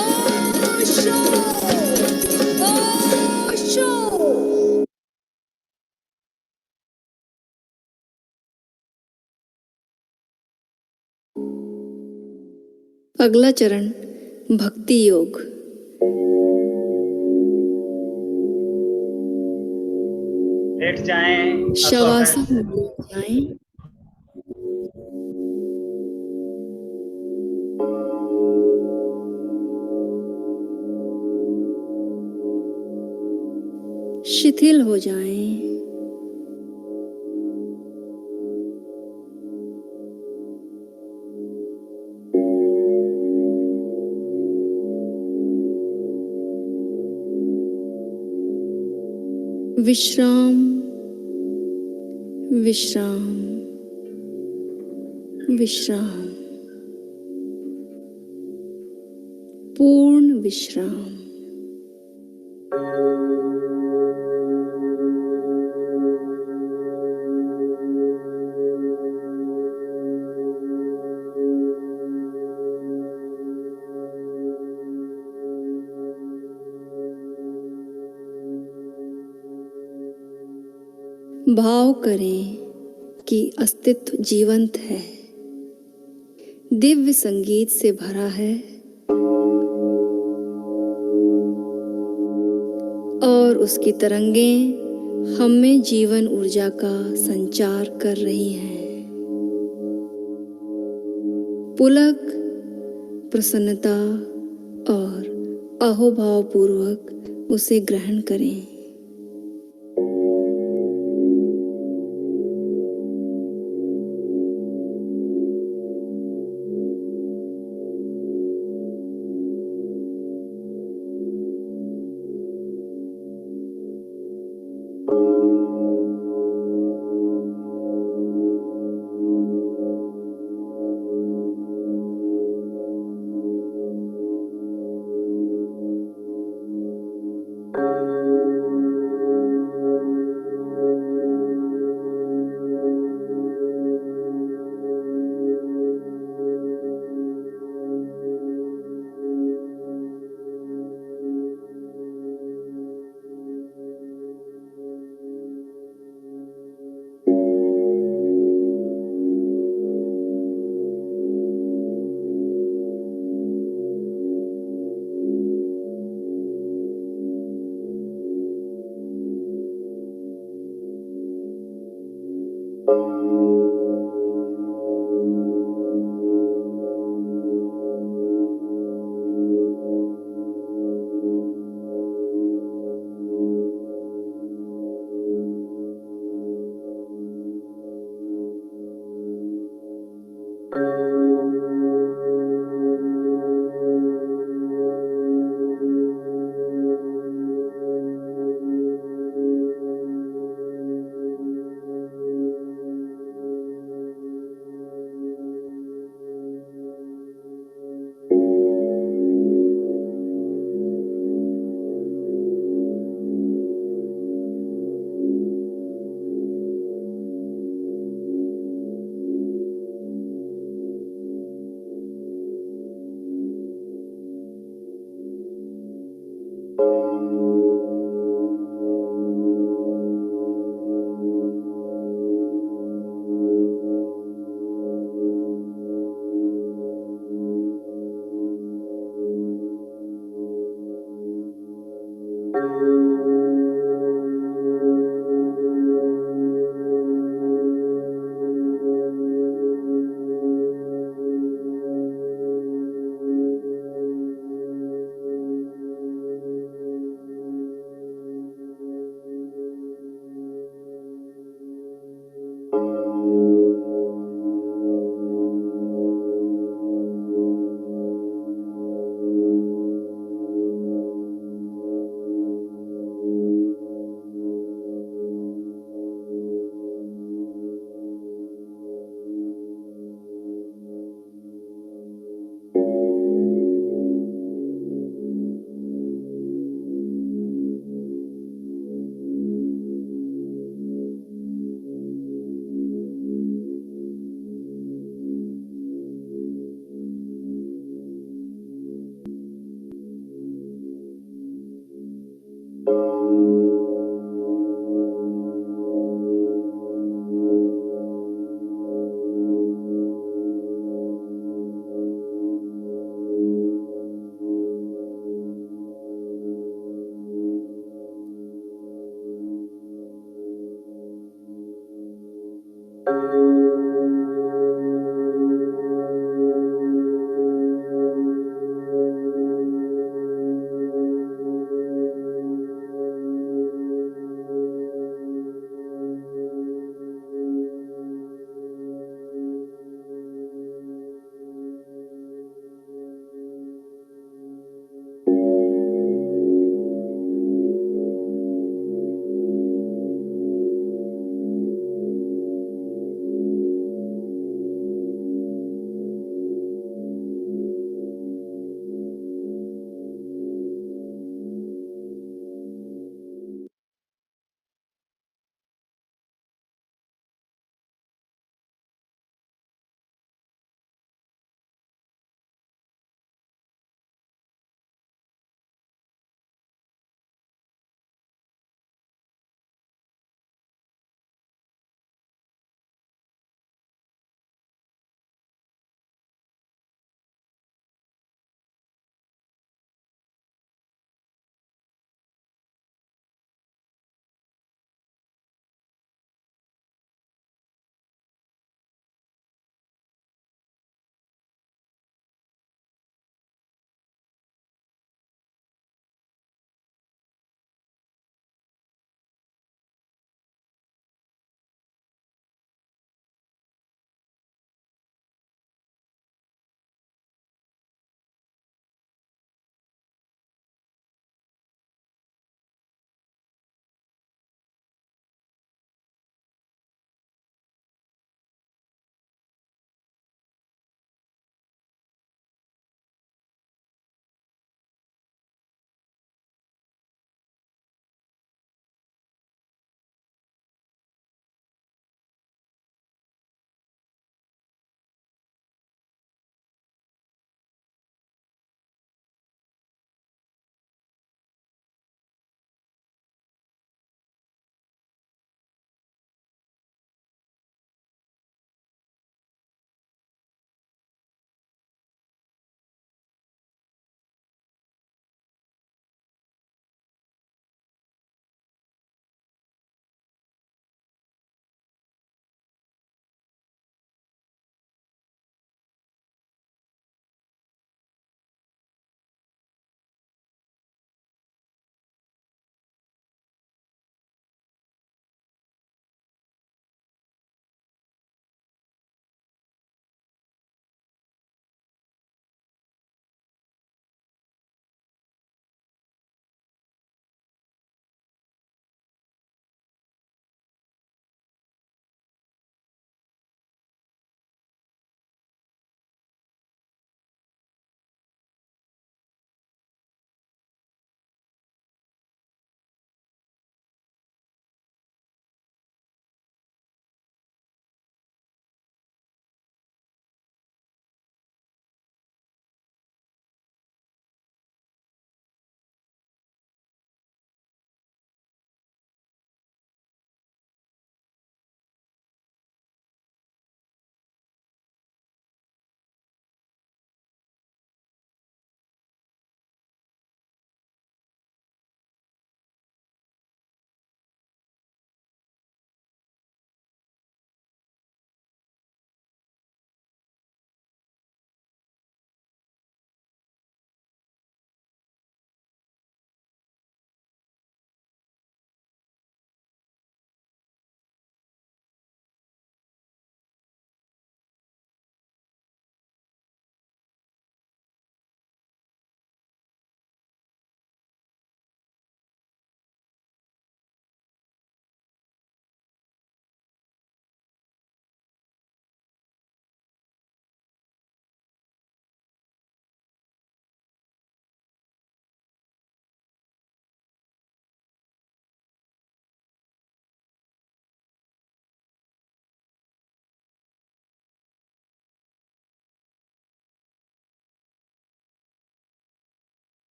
ओशो ओशो अगला चरण भक्ति योग। लेट जाएं अथवा शवासन में लेट जाएं। शिथिल हो जाएं। विश्राम विश्राम विश्राम पूर्ण विश्राम। भाव करें कि अस्तित्व जीवंत है, दिव्य संगीत से भरा है और उसकी तरंगें हम में जीवन ऊर्जा का संचार कर रही हैं। पुलक प्रसन्नता और अहोभाव पूर्वक उसे ग्रहण करें।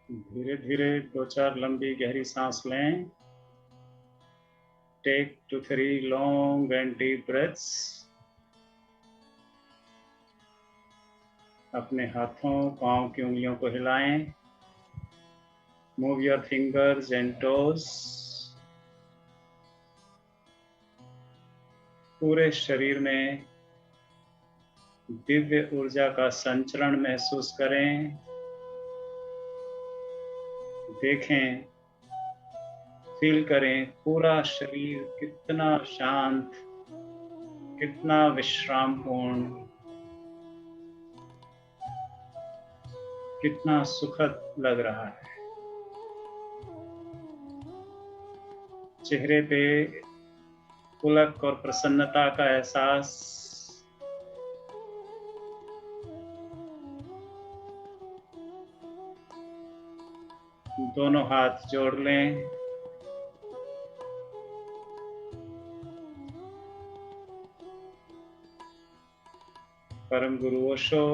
धीरे धीरे 2-4 लंबी गहरी सांस लें। Take 2-3 long and deep breaths. अपने हाथों पांव की उंगलियों को हिलाएं। Move your fingers and toes. पूरे शरीर में दिव्य ऊर्जा का संचरण महसूस करें। देखें, फील करें पूरा शरीर कितना शांत, कितना विश्रामपूर्ण, कितना सुखद लग रहा है। चेहरे पे पुलक और प्रसन्नता का एहसास। दोनों हाथ जोड़ लें। परम गुरु ओशो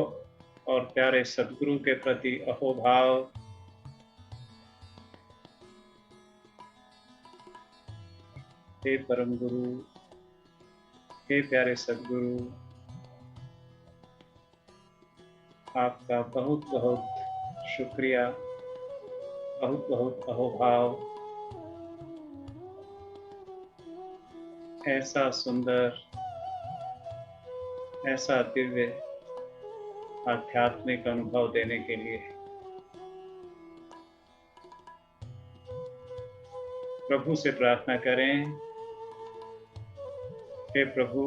और प्यारे सद्गुरु के प्रति अहोभाव। हे परम गुरु, हे प्यारे सद्गुरु, आपका बहुत बहुत शुक्रिया, बहुत बहुत अहोभाव। ऐसा सुंदर, ऐसा दिव्य आध्यात्मिक अनुभव देने के लिए। प्रभु से प्रार्थना करें, हे प्रभु,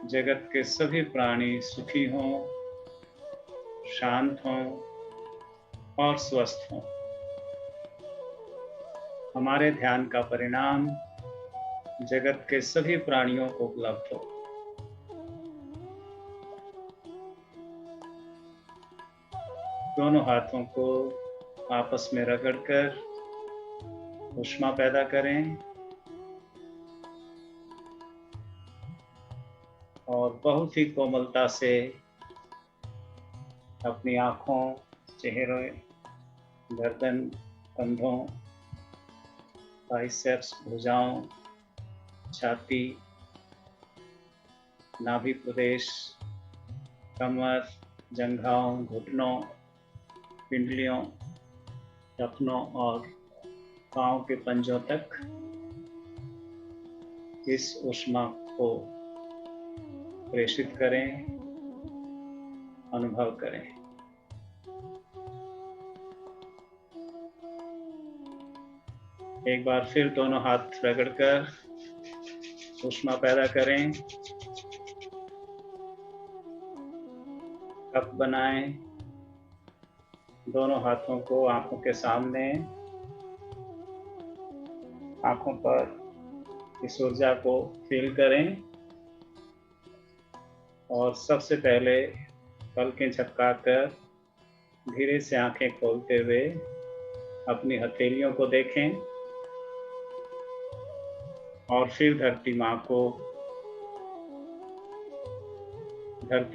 जगत के सभी प्राणी सुखी हों, शांत हों और स्वस्थ हों। हमारे ध्यान का परिणाम जगत के सभी प्राणियों को उपलब्ध हो। दोनों हाथों को आपस में रगड़कर ऊष्मा पैदा करें और बहुत ही कोमलता से अपनी आँखों, चेहरे, गर्दन, कंधों, बाइसेप्स, भुजाओं, छाती, नाभि प्रदेश, कमर, जंघाओं, घुटनों, पिंडलियों, टखनों और पांव के पंजों तक इस ऊष्मा को प्रेषित करें, अनुभव करें। एक बार फिर दोनों हाथ रगड़कर ऊष्मा पैदा करें। कप बनाएं। दोनों हाथों को आंखों के सामने, आंखों पर इस ऊर्जा को फील करें और सबसे पहले पलकें झपकाकर धीरे से आंखें खोलते हुए अपनी हथेलियों को देखें और फिर धरती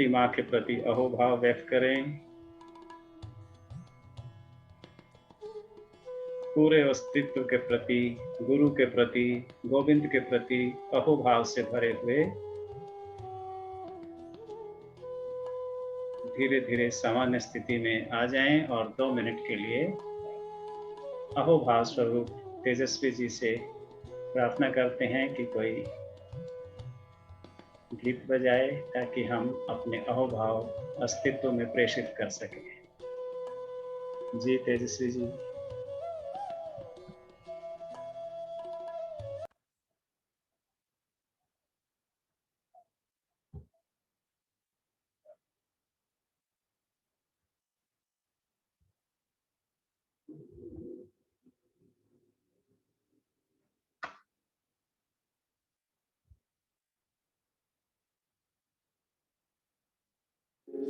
माँ के प्रति अहोभाव व्यक्त करें। पूरे अस्तित्व के प्रति, गुरु के प्रति, गोविंद के प्रति अहोभाव से भरे हुए धीरे धीरे सामान्य स्थिति में आ जाएं और 2 मिनट के लिए अहोभाव स्वरूप तेजस्वी जी से प्रार्थना करते हैं कि कोई गीत बजाए ताकि हम अपने अहोभाव अस्तित्व में प्रेषित कर सकें। जी तेजस्वी जी।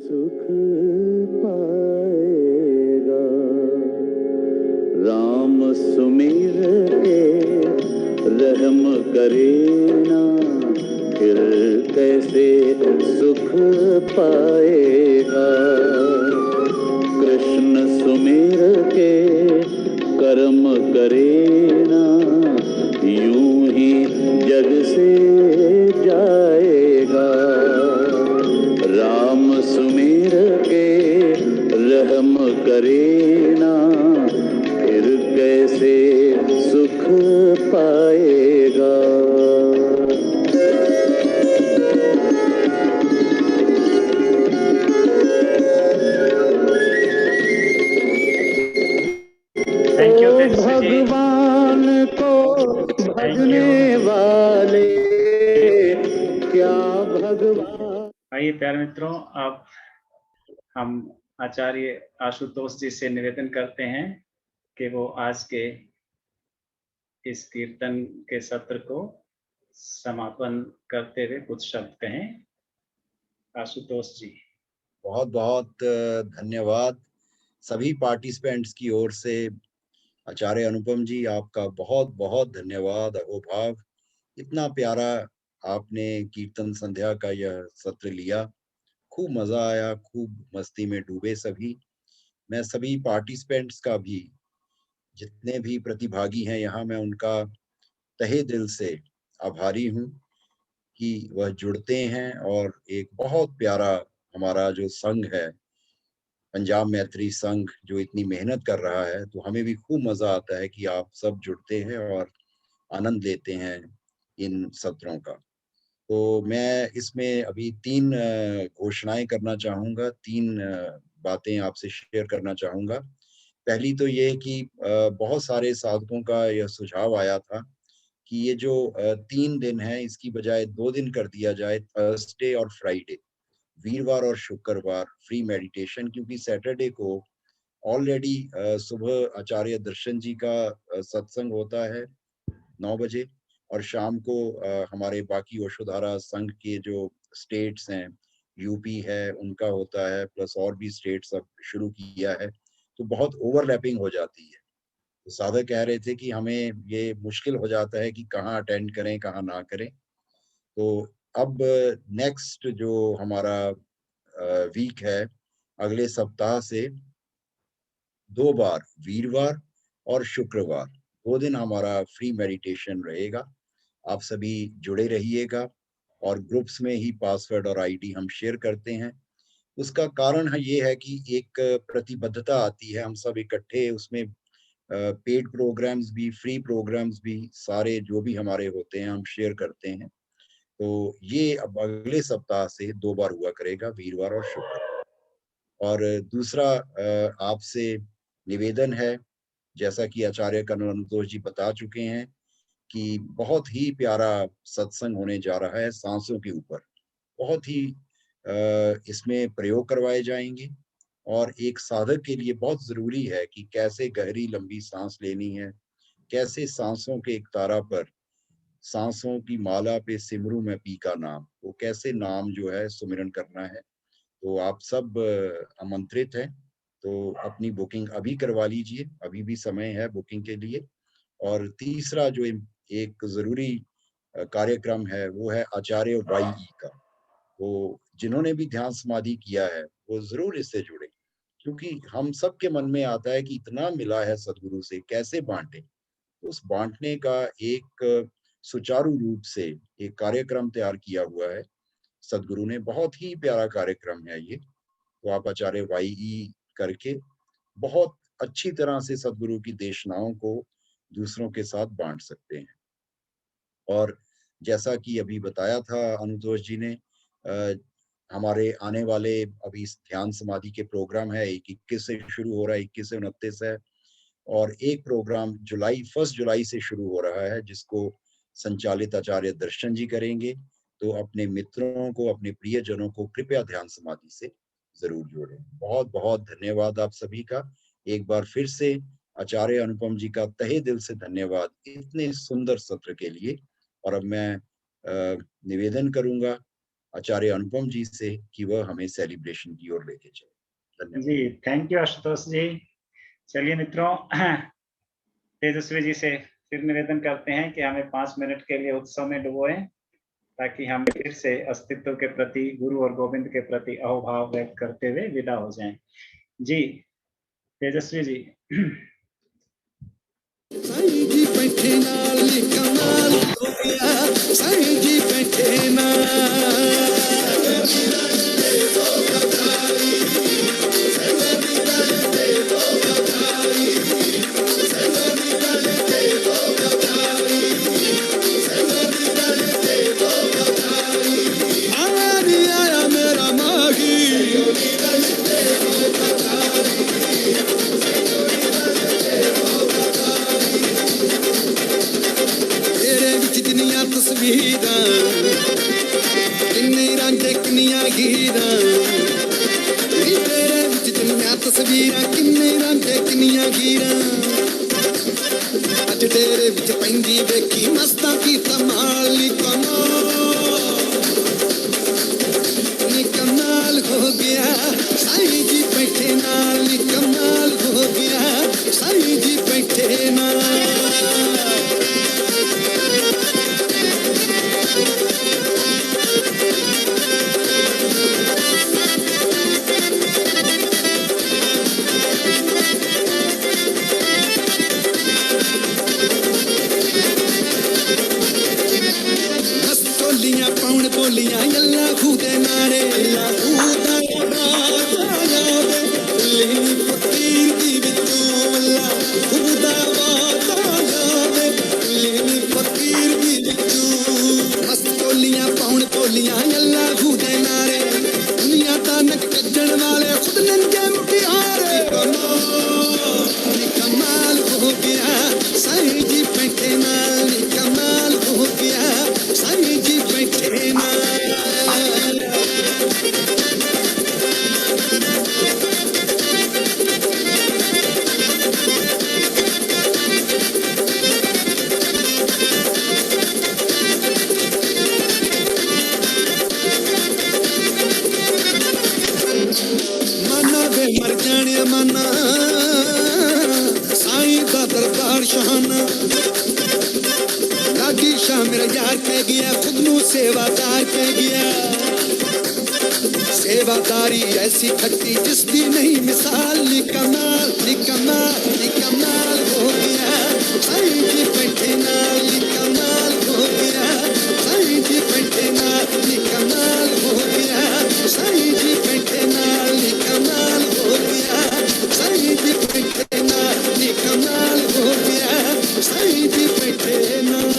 सुख पाएगा राम सुमिर के, रहम करे ना फिर कैसे सुख पाएगा। कृष्ण सुमिर करे ना, यूं ही जग से जाएगा। राम सुमिर के रहम करे ना, फिर कैसे सुख पाएगा। थैंक यू ओ तेजस्वी जी। भगवान को भजने वाले, क्या भगवान। आइए प्यारे मित्रों, अब हम आचार्य आशुतोष जी से निवेदन करते हैं कि वो आज के इस कीर्तन के सत्र को समापन करते हुए कुछ शब्द कहें। आशुतोष जी। बहुत बहुत धन्यवाद सभी पार्टिसिपेंट्स की ओर से। आचार्य अनुपम जी, आपका बहुत बहुत धन्यवाद, अहोभाव। इतना प्यारा आपने कीर्तन संध्या का यह सत्र लिया, खूब मजा आया, खूब मस्ती में डूबे सभी। मैं सभी पार्टिसिपेंट्स का भी, जितने भी प्रतिभागी हैं यहाँ, मैं उनका तहे दिल से आभारी हूँ कि वह जुड़ते हैं और एक बहुत प्यारा हमारा जो संघ है, पंजाब मैत्री संघ, जो इतनी मेहनत कर रहा है, तो हमें भी खूब मजा आता है कि आप सब जुड़ते हैं और आनंद लेते हैं इन सत्रों का। तो मैं इसमें अभी 3 घोषणाएं करना चाहूँगा, 3 बातें आपसे शेयर करना चाहूँगा। पहली तो ये कि बहुत सारे साधकों का यह सुझाव आया था कि ये जो 3 दिन है, इसकी बजाय 2 दिन कर दिया जाए, थर्सडे और फ्राइडे, वीरवार और शुक्रवार फ्री मेडिटेशन, क्योंकि सैटरडे को ऑलरेडी सुबह आचार्य दर्शन जी का सत्संग होता है 9 बजे, और शाम को हमारे बाकी ओशोधारा संघ के जो स्टेट्स हैं, यूपी है, उनका होता है, प्लस और भी स्टेट्स अब शुरू किया है, तो बहुत ओवरलैपिंग हो जाती है। तो साधक कह रहे थे कि हमें ये मुश्किल हो जाता है कि कहाँ अटेंड करें, कहाँ ना करें। तो अब नेक्स्ट जो हमारा वीक है, अगले सप्ताह से 2 बार, वीरवार और शुक्रवार, 2 दिन हमारा फ्री मेडिटेशन रहेगा। आप सभी जुड़े रहिएगा, और ग्रुप्स में ही पासवर्ड और आईडी हम शेयर करते हैं। उसका कारण है ये है कि एक प्रतिबद्धता आती है, हम सब इकट्ठे उसमें पेड प्रोग्राम्स भी, फ्री प्रोग्राम्स भी, सारे जो भी हमारे होते हैं हम शेयर करते हैं। तो ये अब अगले सप्ताह से 2 बार हुआ करेगा, वीरवार और शुक्रवार। और दूसरा आपसे निवेदन है, जैसा कि आचार्य कर्नल अनुतोष जी बता चुके हैं, कि बहुत ही प्यारा सत्संग होने जा रहा है सांसों के ऊपर। बहुत ही इसमें प्रयोग करवाए जाएंगे, और एक साधक के लिए बहुत जरूरी है कि कैसे गहरी लंबी सांस लेनी है, कैसे सांसों के एक तारा पर, सांसों की माला पे सिमरू में पी का नाम, वो कैसे नाम जो है सुमिरन करना है। तो आप सब आमंत्रित हैं, तो अपनी बुकिंग अभी करवा लीजिए, अभी भी समय है बुकिंग के लिए। और तीसरा जो एक जरूरी कार्यक्रम है, वो है आचार्य वाई का। तो जिन्होंने भी ध्यान समाधि किया है, वो जरूर इससे जुड़े, क्योंकि हम सब के मन में आता है कि इतना मिला है सदगुरु से, कैसे बांटे। उस बांटने का एक सुचारू रूप से एक कार्यक्रम तैयार किया हुआ है सदगुरु ने, बहुत ही प्यारा कार्यक्रम है ये। तो आप आचार्य वाई करके बहुत अच्छी तरह से सदगुरु की देशनाओं को दूसरों के साथ बांट सकते हैं। और जैसा कि अभी बताया था अनुतोष जी ने, हमारे आने वाले अभी ध्यान समाधि के प्रोग्राम है, 21 से शुरू हो रहा है, 21 से 29 है, और एक प्रोग्राम 1 जुलाई से शुरू हो रहा है, जिसको संचालित आचार्य दर्शन जी करेंगे। तो अपने मित्रों को, अपने प्रियजनों को कृपया ध्यान समाधि से जरूर जोड़ें। बहुत बहुत धन्यवाद आप सभी का। एक बार फिर से आचार्य अनुपम जी का तहे दिल से धन्यवाद इतने सुंदर सत्र के लिए। और अब मैं निवेदन करूंगा आचार्य अनुपम जी से कि वह हमें सेलिब्रेशन की ओर लेके चले। धन्यवाद जी, थैंक यू आशुतोष जी। चलिए मित्रों, तेजस्वी जी से फिर निवेदन करते हैं कि हमें 5 मिनट के लिए उत्सव में डुबोएं, ताकि हम फिर से अस्तित्व के प्रति, गुरु और गोविंद के प्रति अहोभाव व्यक्त करते हुए विदा हो जाएं। जी तेजस्वी जी। साईं जी बैठे नाल नी कमाल हो गया साईं जी बैठे नाल आया नी आया मेरा माही तेरे विच जिन्नियां तस्वीरां किन्ने रांझे किन्नियां हीरां नी तेरे विच जिन्नियां तस्वीरां किन्ने रांझे किन्नियां हीरां अज तेरे विच पैंदी वेखी मस्तां की कमाल नी कमाल हो गया साईं जी बैठे नाल नी कमाल हो गया साईं जी बैठे नाल दस टोलियां पौन बोलियां अल्लाह खुदे नारे अल्लाह खुदा आया वे लेनी फकीर दी विचों अल्लाह खुदा आया वे लेनी फकीर दी विचों दस टोलियां पौन बोलियां अल्लाह खुदे नारे दुनिया दा नक कज्जण वाले खुद नंगे मुटियारे कमाल हो गया साईं जी बैठे नाल कमाल हो गया साईं जी बैठे नाल माना वे मर जाने माना साईं दा दरबार शहाना लागी शाह मेरा यार कह गया खुद नू सेवादार कह गया सेवादारी ऐसी खट्टी जिसकी नहीं मिसाल नी कमाल हो गया साईं जी बैठे नाल नी कमाल हो गया साईं जी बैठे नाल नी कमाल हो गया साईं जी बैठे नाल नी कमाल हो गया साईं जी बैठे नाल नी कमाल हो गया साईं जी बैठे नाल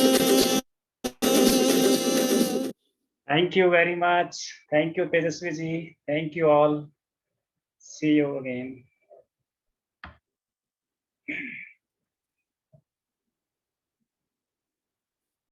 Thank you very much. Thank you, Tejasvi ji. Thank you all. See you again.